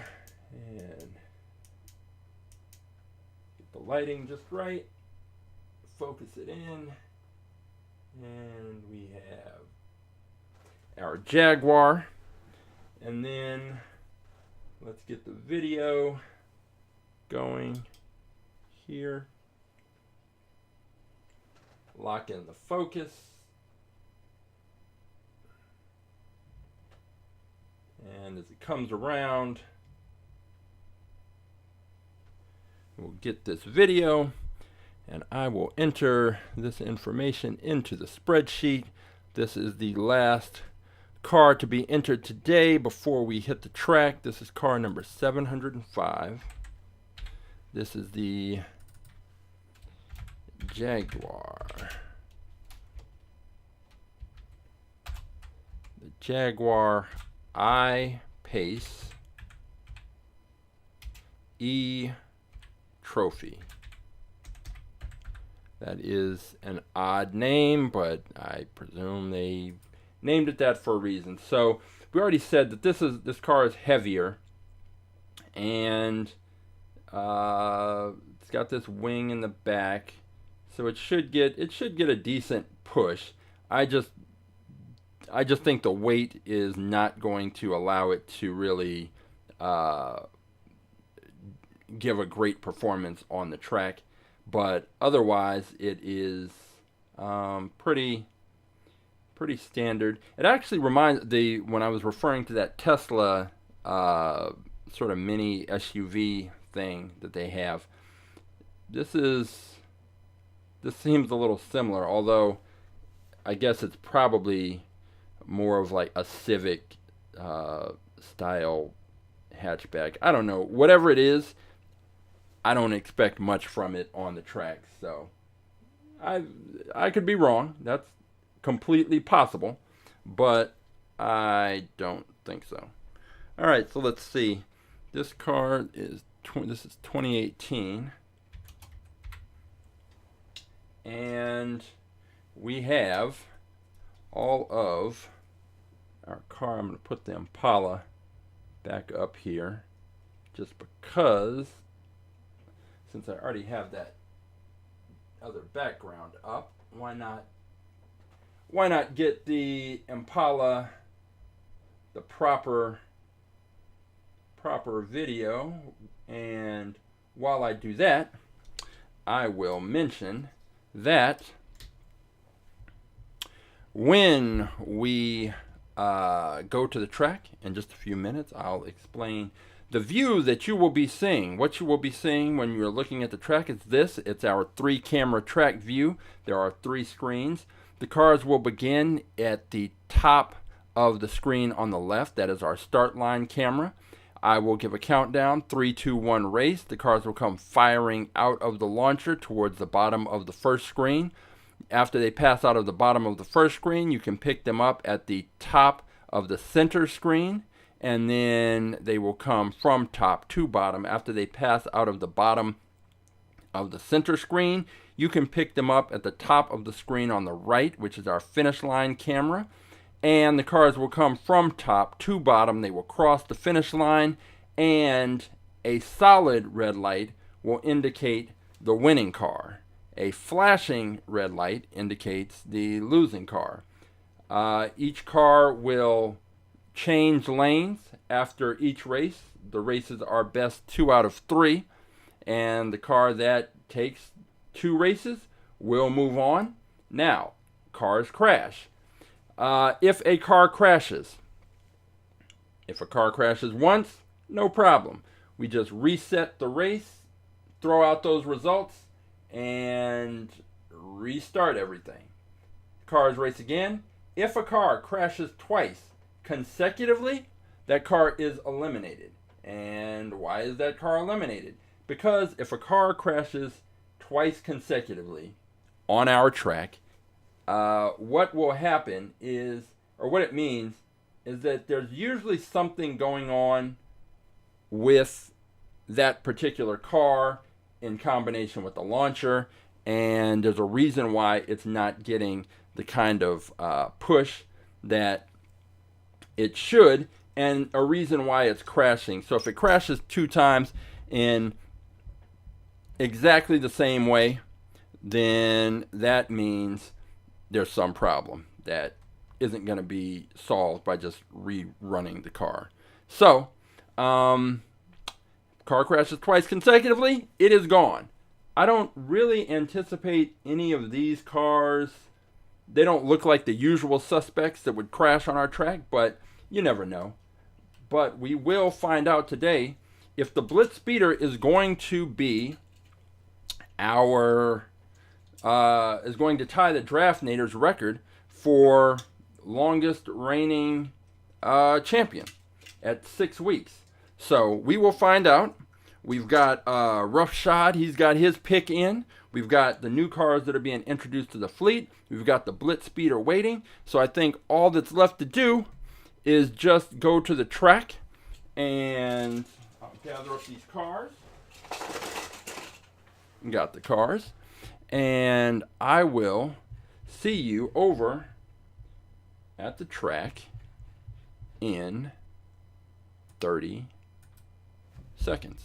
And get the lighting just right. Focus it in. And we have our Jaguar. And then let's get the video going here. Lock in the focus. And as it comes around, we'll get this video, and I will enter this information into the spreadsheet. This is the last car to be entered today before we hit the track. This is car number 705. This is the Jaguar. The Jaguar I-Pace eTrophy. That is an odd name, but I presume they named it that for a reason. So we already said that this car is heavier, and it's got this wing in the back, so it should get a decent push. I just think the weight is not going to allow it to really give a great performance on the track, but otherwise it is pretty standard. It actually reminds when I was referring to that Tesla sort of mini SUV thing that they have. This seems a little similar, although I guess it's probably more of like a Civic style hatchback. I don't know. Whatever it is, I don't expect much from it on the track. So I could be wrong. That's completely possible, but I don't think so. All right, so let's see. This car is 2018, and we have all of our car. I'm going to put the Impala back up here just because, since I already have that other background up, why not get the Impala the proper video. And while I do that, I will mention that when we go to the track in just a few minutes, I'll explain the view that you will be seeing. What you will be seeing when you're looking at the track is this. It's our 3-camera track view. There are 3 screens. The cars will begin at the top of the screen on the left. That is our start line camera. I will give a countdown, 3, 2, 1, race. The cars will come firing out of the launcher towards the bottom of the first screen. After they pass out of the bottom of the first screen, you can pick them up at the top of the center screen, and then they will come from top to bottom. After they pass out of the bottom of the center screen, you can pick them up at the top of the screen on the right, which is our finish line camera. And the cars will come from top to bottom. They will cross the finish line, and a solid red light will indicate the winning car. A flashing red light indicates the losing car. Each car will change lanes after each race. The races are best 2 out of 3, and the car that takes 2 races will move on. Now, cars crash. If a car crashes once, no problem. We just reset the race, throw out those results, and restart everything. Cars race again. If a car crashes twice consecutively, that car is eliminated. And why is that car eliminated? Because if a car crashes twice consecutively on our track, what will happen is, or what it means, is that there's usually something going on with that particular car in combination with the launcher, and there's a reason why it's not getting the kind of push that it should, and a reason why it's crashing. So if it crashes 2 times in exactly the same way, then that means there's some problem that isn't going to be solved by just rerunning the car. So, car crashes twice consecutively, it is gone. I don't really anticipate any of these cars. They don't look like the usual suspects that would crash on our track, but you never know. But we will find out today if the BlitzSpeeder is going to be is going to tie the Draftnator's record for longest reigning champion at 6 weeks. So we will find out. We've got Roughshod. He's got his pick in. We've got the new cars that are being introduced to the fleet. We've got the BlitzSpeeder waiting. So I think all that's left to do is just go to the track, and I'll gather up these cars. Got the cars. And I will see you over at the track in 30 seconds.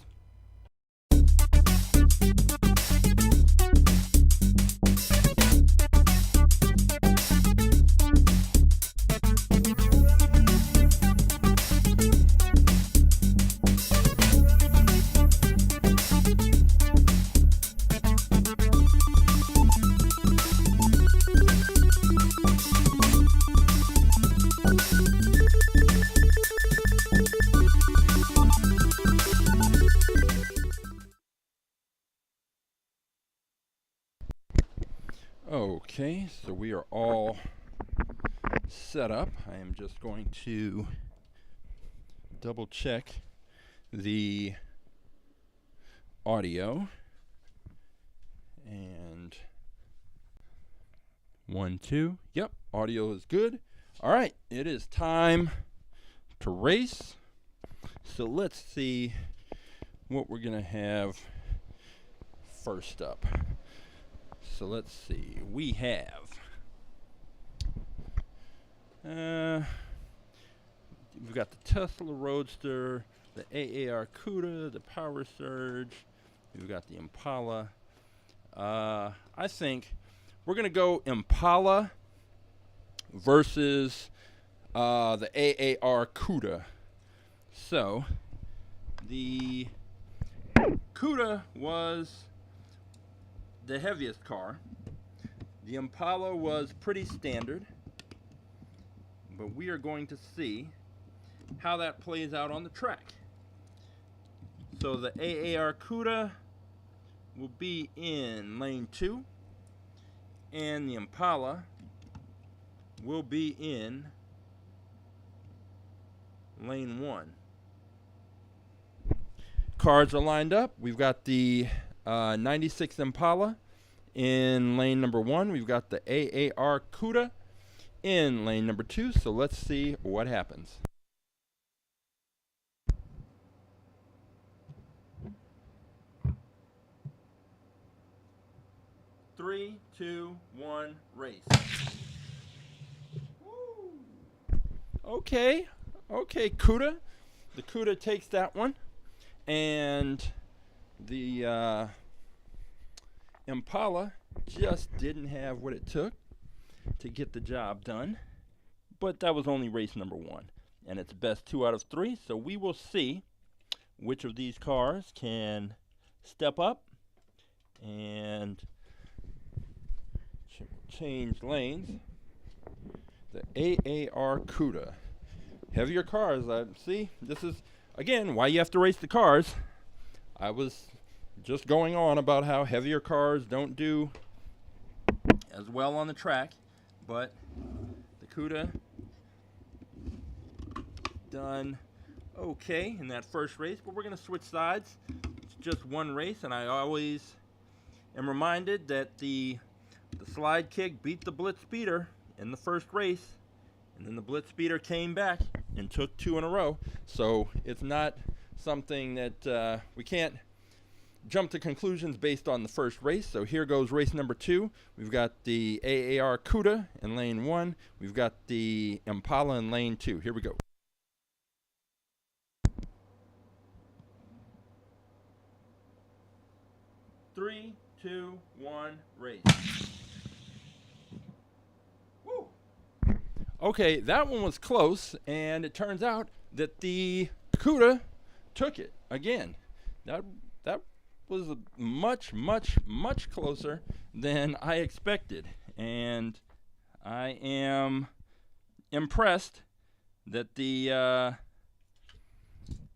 Okay, so we are all set up. I am just going to double check the audio. And 1, 2. Yep, audio is good. All right, it is time to race. So let's see what we're going to have first up. So let's see. We have we've got the Tesla Roadster, the AAR Cuda, the Power Surge. We've got the Impala. I think we're going to go Impala versus the AAR Cuda. So the Cuda was the heaviest car. The Impala was pretty standard, but we are going to see how that plays out on the track. So the AAR Cuda will be in lane 2, and the Impala will be in lane 1. Cars are lined up. We've got the 96 Impala in lane number 1. We've got the AAR Cuda in lane number 2. So let's see what happens. Three, two, one, race. Woo. Okay, Cuda. The Cuda takes that one, and the Impala just didn't have what it took to get the job done. But that was only race number 1, and it's best 2 out of 3. So we will see which of these cars can step up and change lanes. The AAR Cuda. Heavier cars. See, this is, again, why you have to race the cars. I was just going on about how heavier cars don't do as well on the track, but the Cuda done okay in that first race. But we're going to switch sides. It's just one race, and I always am reminded that the slide kick beat the BlitzSpeeder in the first race, and then the BlitzSpeeder came back and took 2 in a row. So it's not something that we can't jump to conclusions based on the first race. So here goes race number 2. We've got the AAR Cuda in lane 1. We've got the Impala in lane 2. Here we go. Three, two, one, race. Woo. Okay, that one was close, and it turns out that the Cuda took it again. That was much closer than I expected, and I am impressed that the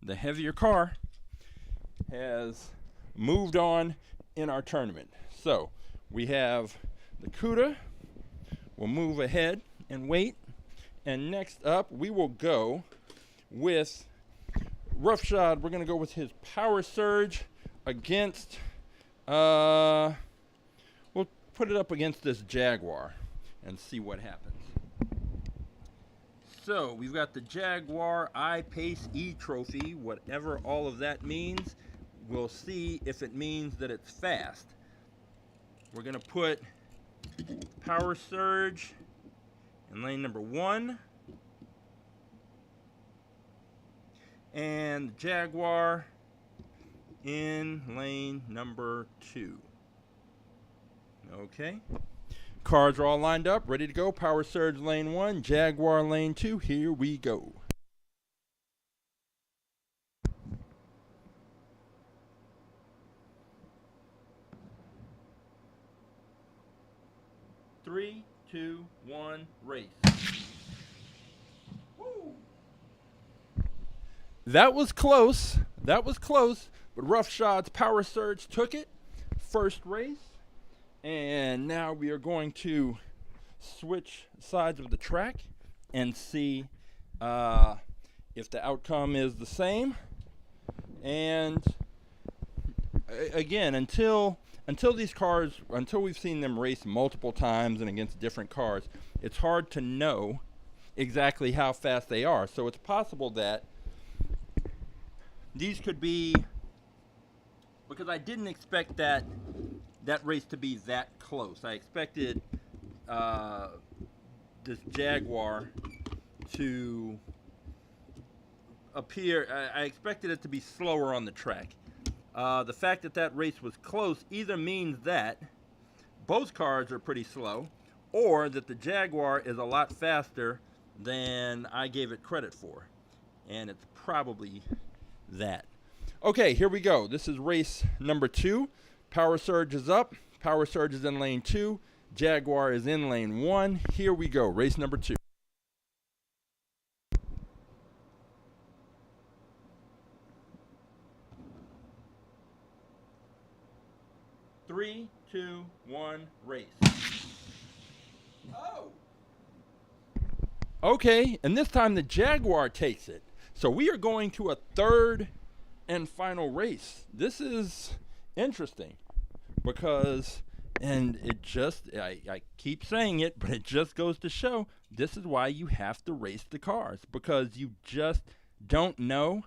heavier car has moved on in our tournament. So we have the Cuda. We'll move ahead and wait, and next up we will go with Roughshod. We're going to go with his Power Surge against we'll put it up against this Jaguar and see what happens. So we've got the Jaguar I-Pace eTrophy, whatever all of that means. We'll see if it means that it's fast. We're going to put Power Surge in lane number 1. And the Jaguar in lane number 2. Okay. Cars are all lined up, ready to go. Power Surge lane 1, Jaguar lane 2. Here we go. Three, two, one, race. Woo. That was close. That was close. But Roughshod's Power Surge took it. First race. And now we are going to switch sides of the track and see if the outcome is the same. And again, until these cars, until we've seen them race multiple times and against different cars, it's hard to know exactly how fast they are. So it's possible that these could be, because I didn't expect that race to be that close. I expected this Jaguar to appear, I expected it to be slower on the track. The fact that race was close either means that both cars are pretty slow, or that the Jaguar is a lot faster than I gave it credit for. And it's probably that. Okay, here we go. This is race number 2. Power Surge is up. Power Surge is in lane 2. Jaguar is in lane 1. Here we go. Race number 2. Three, two, one, race. Oh! Okay, and this time the Jaguar takes it. So we are going to a third and final race. This is interesting because, and it just, I keep saying it, but it just goes to show this is why you have to race the cars, because you just don't know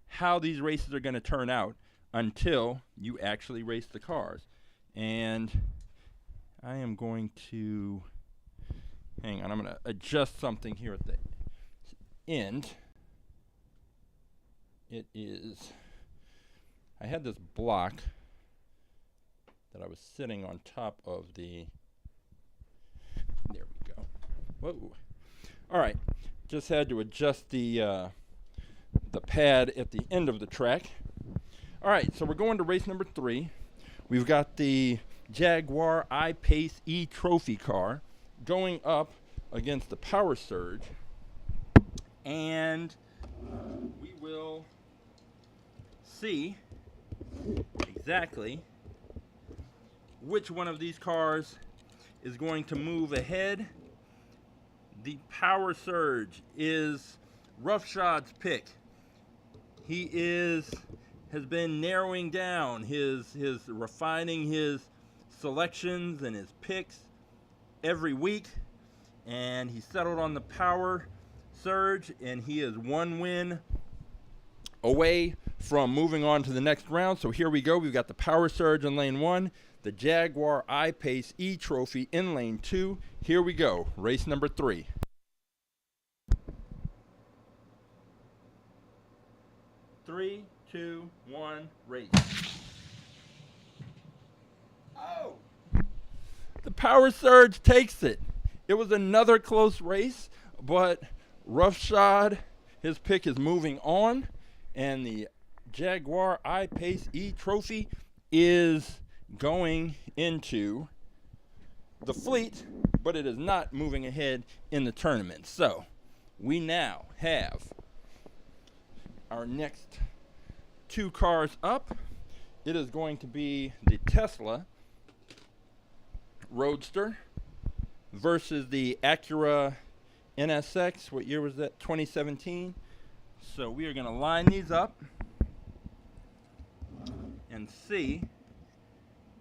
how these races are going to turn out until you actually race the cars. And I am going to, hang on, I'm going to adjust something here at the end. It is, I had this block that I was sitting on top of the, there we go. Whoa. All right, just had to adjust the pad at the end of the track. All right, so we're going to race number 3. We've got the Jaguar I-Pace eTrophy car going up against the Power Surge, and we will see exactly which one of these cars is going to move ahead. The Power Surge is Roughshod's pick. He has been narrowing down his refining his selections and his picks every week, and he settled on the Power Surge, and he is 1 win away from moving on to the next round. So here we go. We've got the Power Surge in lane 1, the Jaguar I-Pace eTrophy in lane 2. Here we go. Race number 3. Three, 2, 1, race. Oh! The Power Surge takes it. It was another close race, but Roughshod, his pick is moving on, and the Jaguar I-Pace eTrophy is going into the Fleet, but it is not moving ahead in the tournament. So we now have our next 2 cars up. It is going to be the Tesla Roadster versus the Acura NSX. What year was that? 2017. So we are going to line these up and see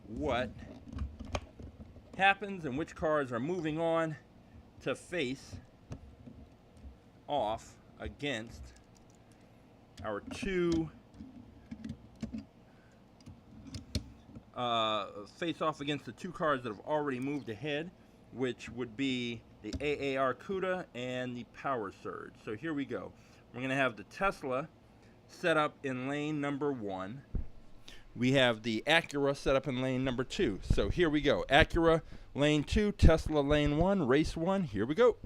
what happens and which cars are moving on to face off against our 2 face off against the 2 cars that have already moved ahead, which would be the AAR Cuda and the Power Surge. So here we go. We're going to have the Tesla set up in lane number 1. We have the Acura set up in lane number 2. So here we go. Acura lane 2, Tesla lane 1, race 1. Here we go.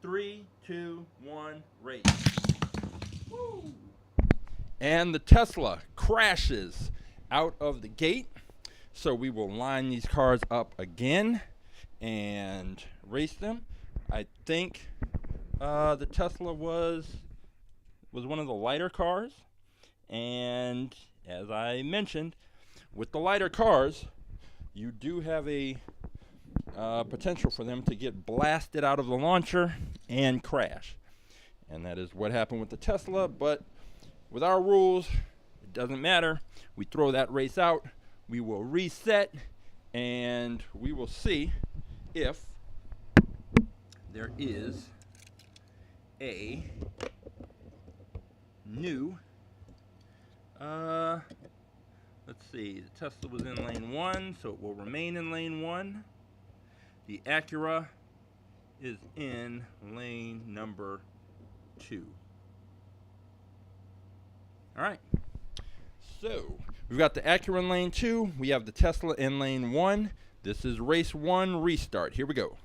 Three, 2, 1, race. Woo! And the Tesla crashes out of the gate. So we will line these cars up again and race them. I think the Tesla was one of the lighter cars, and as I mentioned, with the lighter cars, you do have a potential for them to get blasted out of the launcher and crash, and that is what happened with the Tesla. But with our rules, it doesn't matter. We throw that race out, we will reset, and we will see if there is a new let's see, the Tesla was in lane 1, so it will remain in lane 1. The Acura is in lane number 2. Alright, so we've got the Acura in lane 2, we have the Tesla in lane 1. This is race 1 restart. Here we go.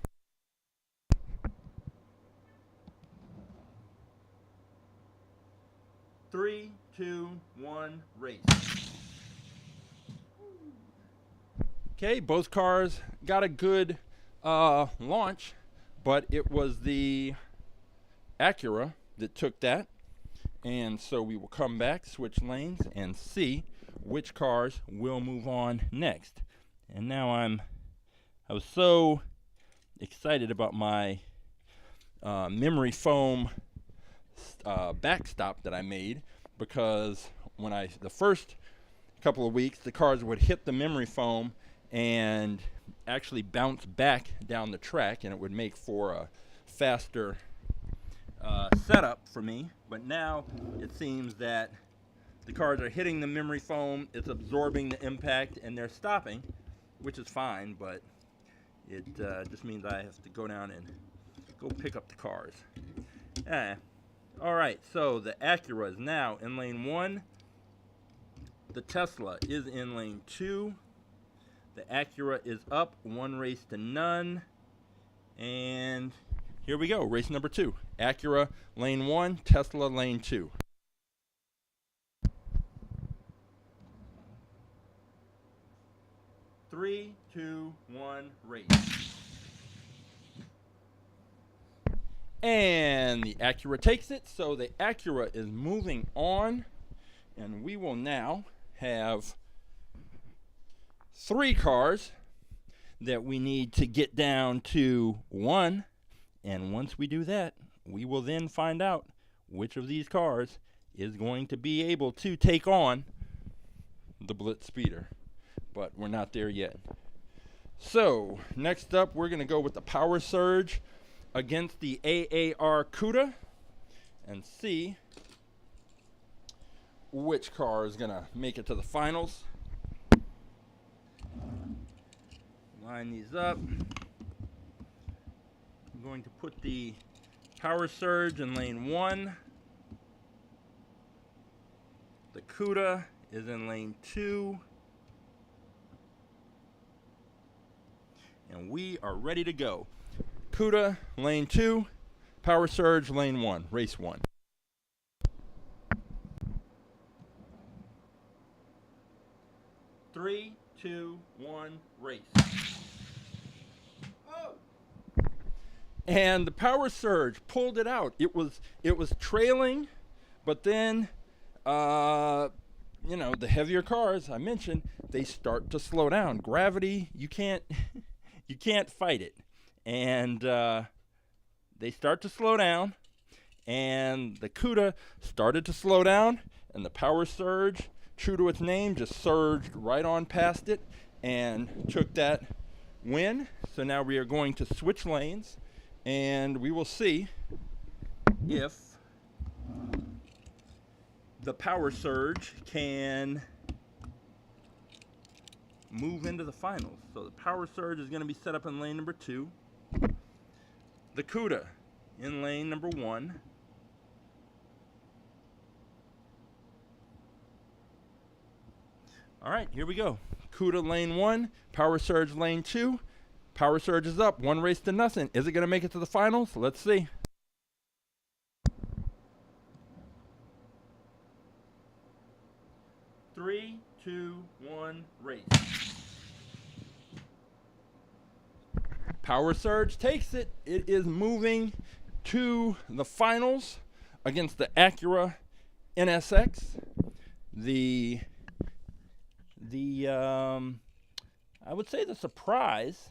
Three, 2, 1, race. Okay, both cars got a good launch, but it was the Acura that took that. And so we will come back, switch lanes, and see which cars will move on next. And now I was so excited about my memory foam backstop that I made, because when the first couple of weeks, the cars would hit the memory foam and actually bounce back down the track, and it would make for a faster setup for me. But now it seems that the cars are hitting the memory foam, it's absorbing the impact, and they're stopping, which is fine, but it just means I have to go down and go pick up the cars. Alright, so the Acura is now in lane 1. The Tesla is in lane 2. The Acura is up 1 race to none. And here we go, race number 2. Acura lane 1, Tesla lane 2. Three, two, one, race. And the Acura takes it, so the Acura is moving on, and we will now have 3 cars that we need to get down to 1, and once we do that, we will then find out which of these cars is going to be able to take on the BlitzSpeeder. But we're not there yet. So next up, we're going to go with the Power Surge against the AAR Cuda and see which car is going to make it to the finals. Line these up. I'm going to put the Power Surge in lane 1. The Cuda is in lane 2. And we are ready to go. Cuda, lane 2. Power Surge, lane 1. Race 1. Three, two, one, race. Oh! And the Power Surge pulled it out. It was trailing, but then, you know, the heavier cars I mentioned, they start to slow down. Gravity, you can't fight it. And they start to slow down, and the Cuda started to slow down, and the Power Surge, true to its name, just surged right on past it and took that win. So now we are going to switch lanes, and we will see if the Power Surge can move into the finals. So the Power Surge is going to be set up in lane number 2. The Cuda in lane number 1. All right, here we go. Cuda lane 1, Power Surge lane 2. Power Surge is up, 1 race to nothing. Is it going to make it to the finals? Let's see. Three, two, one, race. Power Surge takes it. It is moving to the finals against the Acura NSX. I would say the surprise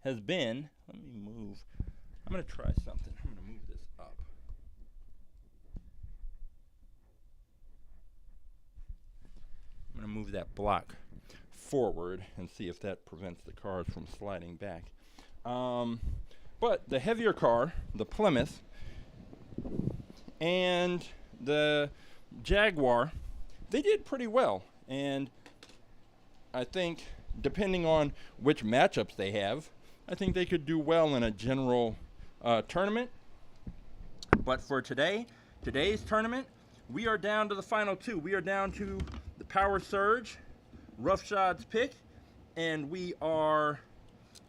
has been, let me move. I'm going to try something. I'm going to move this up. I'm going to move that block forward and see if that prevents the cars from sliding back. But the heavier car, the Plymouth, and the Jaguar, they did pretty well. And I think, depending on which matchups they have, I think they could do well in a general tournament. But for today's tournament, we are down to the final 2. We are down to the Power Surge, Roughshod's pick, and we are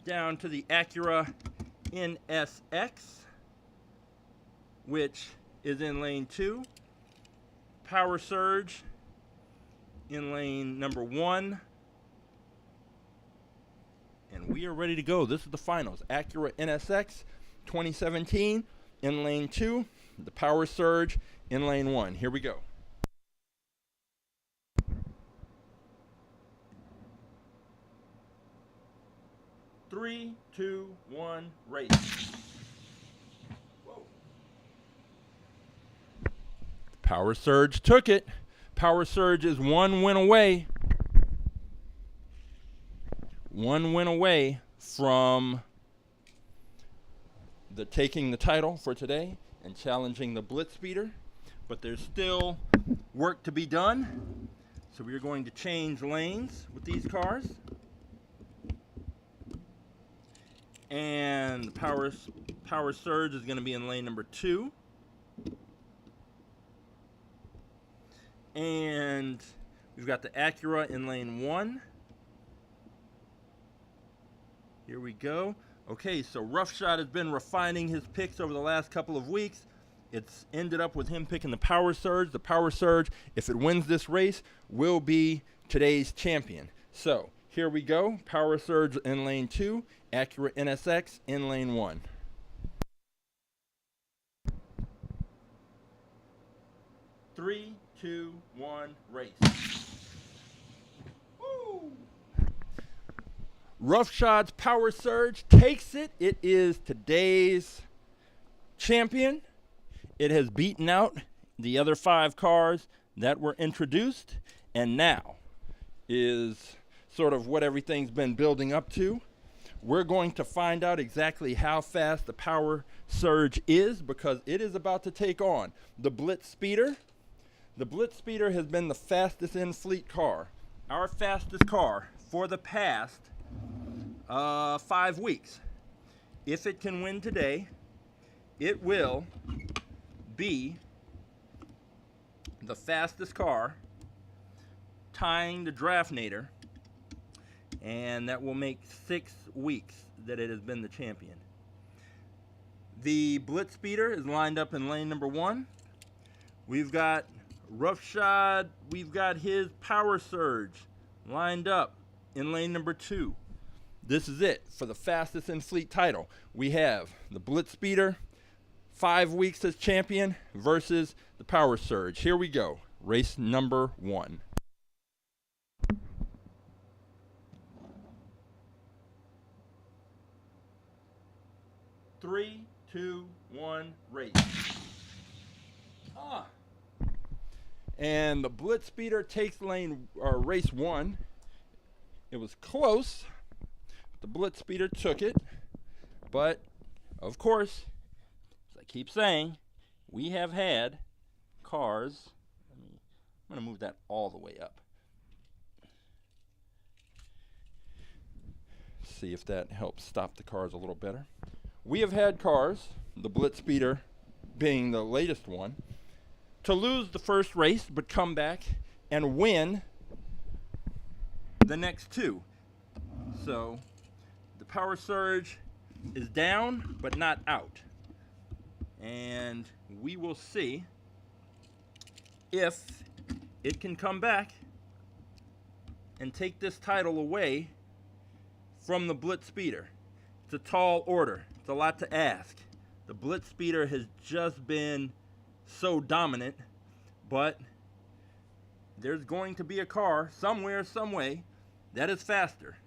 down to the Acura NSX, which is in lane 2. Power Surge in lane number 1. And we are ready to go. This is the finals. Acura NSX 2017 in lane 2. The Power Surge in lane 1. Here we go. Three, two, one, race. Whoa. Power Surge took it. Power Surge is one win away. One win away from taking the title for today and challenging the BlitzSpeeder. But there's still work to be done. So we're going to change lanes with these cars. And the Power Surge is going to be in lane number 2. And we've got the Acura in lane 1. Here we go. Okay, so Roughshod has been refining his picks over the last couple of weeks. It's ended up with him picking the Power Surge. The Power Surge, if it wins this race, will be today's champion. So here we go. Power Surge in lane 2, Acura NSX in lane 1. Three, two, one, race. Woo! Roughshod's Power Surge takes it. It is today's champion. It has beaten out the other 5 cars that were introduced, and now is sort of what everything's been building up to. We're going to find out exactly how fast the Power Surge is, because it is about to take on the BlitzSpeeder. The BlitzSpeeder has been the fastest in fleet car. Our fastest car for the past 5 weeks. If it can win today, it will be the fastest car, tying the Draftnator, and that will make 6 weeks that it has been the champion. The BlitzSpeeder is lined up in lane number 1. We've got Roughshod, we've got his Power Surge lined up in lane number 2. This is it for the fastest in fleet title. We have the BlitzSpeeder, 5 weeks as champion, versus the Power Surge. Here we go. Race number 1. Three, two, one, race. And the BlitzSpeeder takes race 1. It was close. The BlitzSpeeder took it. But, of course, as I keep saying, we have had cars. I'm going to move that all the way up. See if that helps stop the cars a little better. We have had cars, the BlitzSpeeder being the latest one, to lose the first race but come back and win the next 2. So the Power Surge is down but not out. And we will see if it can come back and take this title away from the BlitzSpeeder. It's a tall order. It's a lot to ask. The BlitzSpeeder has just been so dominant, but there's going to be a car somewhere, some way, that is faster.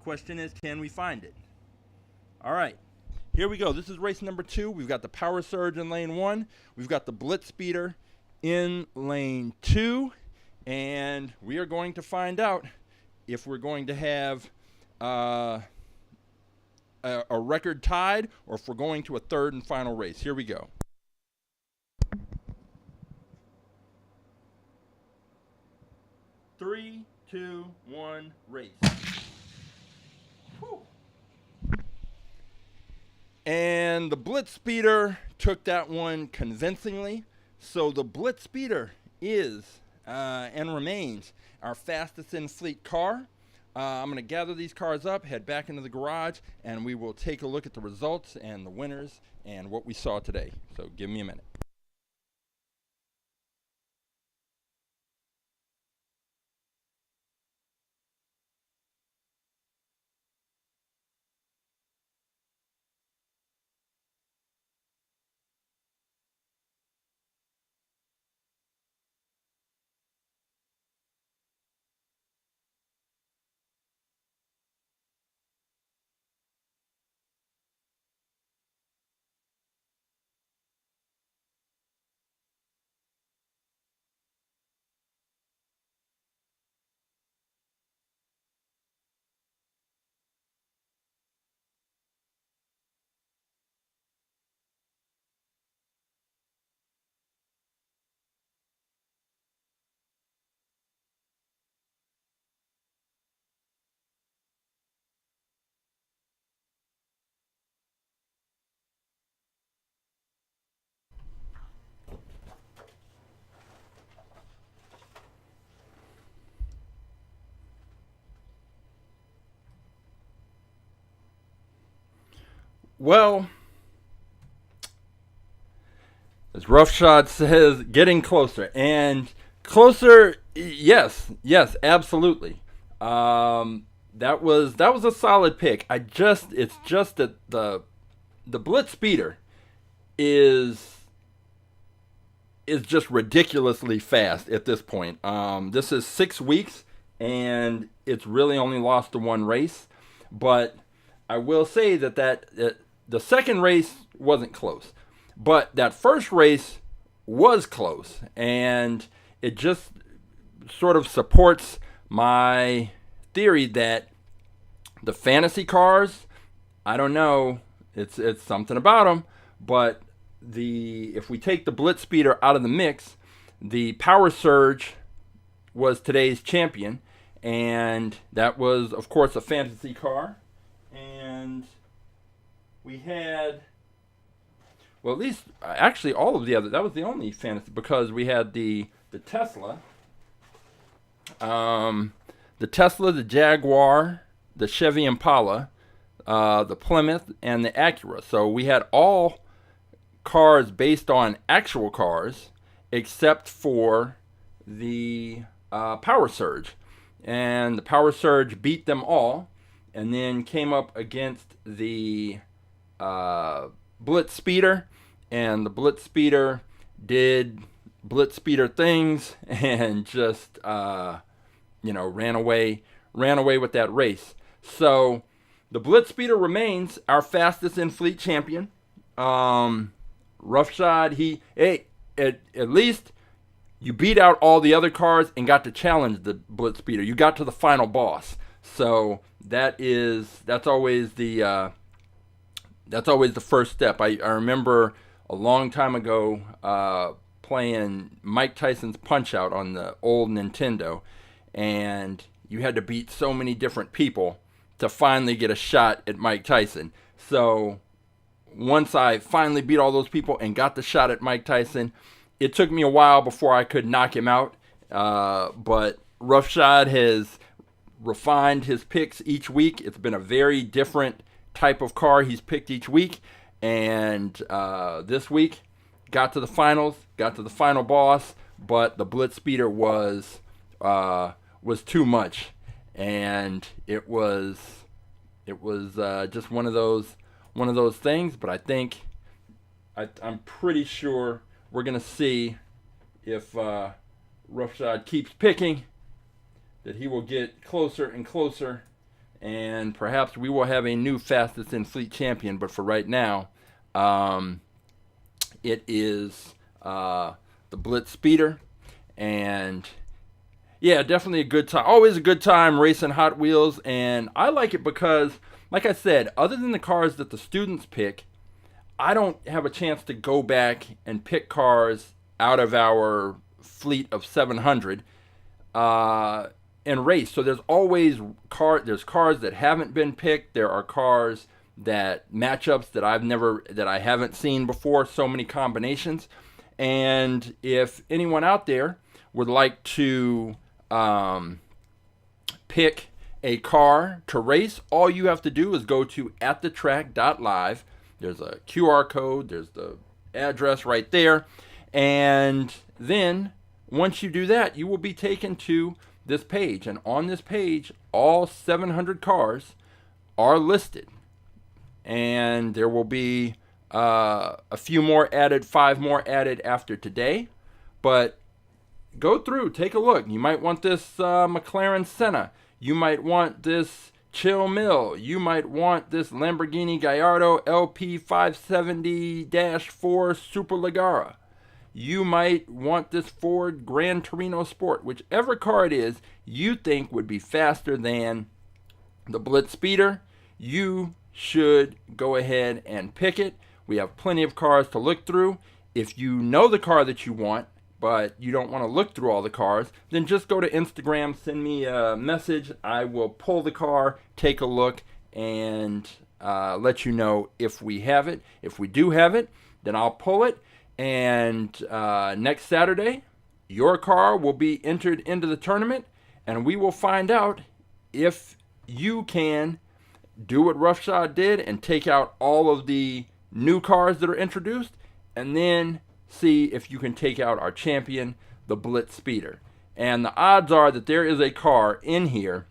Question is, can we find it? All right, here we go. This is race number 2. We've got the Power Surge in lane 1. We've got the BlitzSpeeder in lane 2. And we are going to find out if we're going to have a record tied, or if we're going to a third and final race. Here we go. Three, two, one, race. Whew. And the BlitzSpeeder took that one convincingly. So the BlitzSpeeder is and remains our fastest in fleet car. I'm going to gather these cars up, head back into the garage, and we will take a look at the results and the winners and what we saw today. So give me a minute. Well, as Roughshod says, getting closer. And closer, yes, absolutely. That was a solid pick. It's just that the BlitzSpeeder is just ridiculously fast at this point. This is 6 weeks, and it's really only lost to one race. But I will say that the second race wasn't close, but that first race was close, and it just sort of supports my theory that the fantasy cars, I don't know, it's something about them, but if we take the BlitzSpeeder out of the mix, the Power Surge was today's champion, and that was, of course, a fantasy car. And we had, well, at least actually all of the other, that was the only fantasy, because we had the Tesla, the Jaguar, the Chevy Impala, the Plymouth, and the Acura. So we had all cars based on actual cars, except for the Power Surge. And the Power Surge beat them all, and then came up against the BlitzSpeeder, and the BlitzSpeeder did BlitzSpeeder things and just ran away with that race. So the BlitzSpeeder remains our fastest in Fleet Champion. Roughshod, at least you beat out all the other cars and got to challenge the BlitzSpeeder. You got to the final boss. So that's always the first step. I remember a long time ago playing Mike Tyson's Punch-Out on the old Nintendo, and you had to beat so many different people to finally get a shot at Mike Tyson. So once I finally beat all those people and got the shot at Mike Tyson, it took me a while before I could knock him out. But Roughshod has refined his picks each week. It's been a very different type of car he's picked each week. And this week, got to the finals, got to the final boss, but the BlitzSpeeder was too much. And it was just one of those things. But I think I'm pretty sure we're gonna see if Roughshod keeps picking, that he will get closer and closer, and perhaps we will have a new fastest in Fleet champion. But for right now, it is the BlitzSpeeder, and yeah, definitely a good time. Always a good time racing Hot Wheels, and I like it because, like I said, other than the cars that the students pick, I don't have a chance to go back and pick cars out of our fleet of 700 and race. So there's always there's cars that haven't been picked. There are cars that matchups that I haven't seen before. So many combinations. And if anyone out there would like to pick a car to race, all you have to do is go to AtTheTrack.live. There's a QR code, there's the address right there, and then once you do that, you will be taken to this page, and on this page, all 700 cars are listed, and there will be a few more added, 5 more added after today, but go through, take a look. You might want this McLaren Senna, you might want this Chill Mill, you might want this Lamborghini Gallardo LP 570-4 Superleggera, you might want this Ford Gran Torino Sport. Whichever car it is you think would be faster than the BlitzSpeeder, you should go ahead and pick it. We have plenty of cars to look through. If you know the car that you want, but you don't want to look through all the cars, then just go to Instagram, send me a message. I will pull the car, take a look, and let you know if we have it. If we do have it, then I'll pull it. And next Saturday, your car will be entered into the tournament, and we will find out if you can do what Roughshod did and take out all of the new cars that are introduced, and then see if you can take out our champion, the BlitzSpeeder. And the odds are that there is a car in here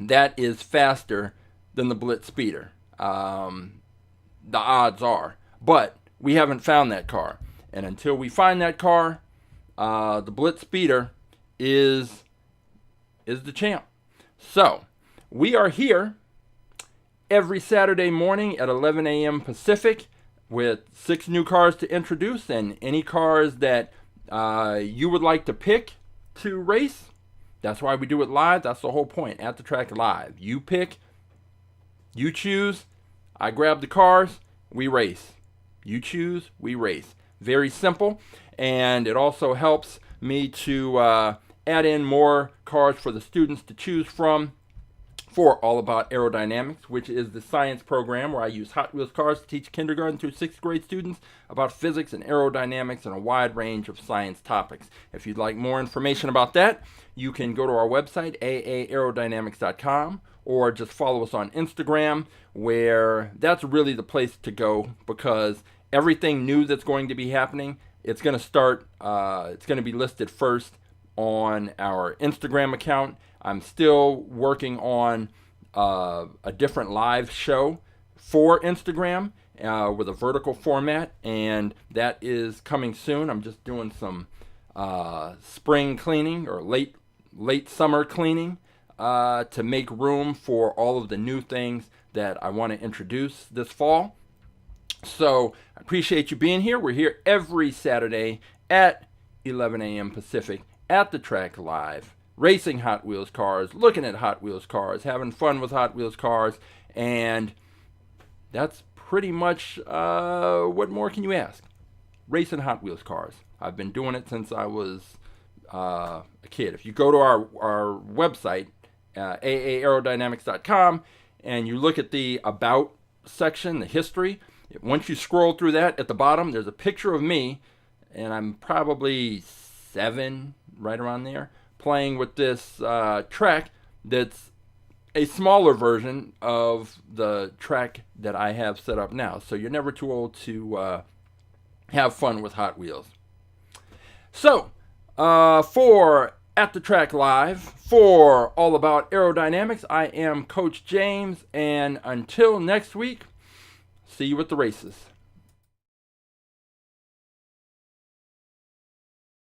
that is faster than the BlitzSpeeder. The odds are. But we haven't found that car. And until we find that car, the BlitzSpeeder is the champ. So, we are here every Saturday morning at 11 a.m. Pacific with 6 new cars to introduce, and any cars that you would like to pick to race. That's why we do it live. That's the whole point. At the Track Live. You pick, you choose, I grab the cars, we race. You choose, we race. Very simple, and it also helps me to add in more cars for the students to choose from for All About Aerodynamics, which is the science program where I use Hot Wheels cars to teach kindergarten through 6th grade students about physics and aerodynamics and a wide range of science topics. If you'd like more information about that, you can go to our website, aarodynamics.com, or just follow us on Instagram, where that's really the place to go, because everything new that's going to be happening, it's going to be listed first on our Instagram account. I'm still working on a different live show for Instagram with a vertical format, and that is coming soon. I'm just doing some spring cleaning or late summer cleaning to make room for all of the new things that I want to introduce this fall. So I appreciate you being here. We're here every Saturday at 11 a.m. Pacific at the Track Live, racing Hot Wheels cars, looking at Hot Wheels cars, having fun with Hot Wheels cars, and that's pretty much what more can you ask? Racing Hot Wheels cars. I've been doing it since I was a kid. If you go to our website, aarodynamics.com, and you look at the About section, the history, once you scroll through that, at the bottom, there's a picture of me, and I'm probably 7, right around there, playing with this track that's a smaller version of the track that I have set up now. So you're never too old to have fun with Hot Wheels. So, for At the Track Live, for All About Aerodynamics, I am Coach James, and until next week, see you at the races.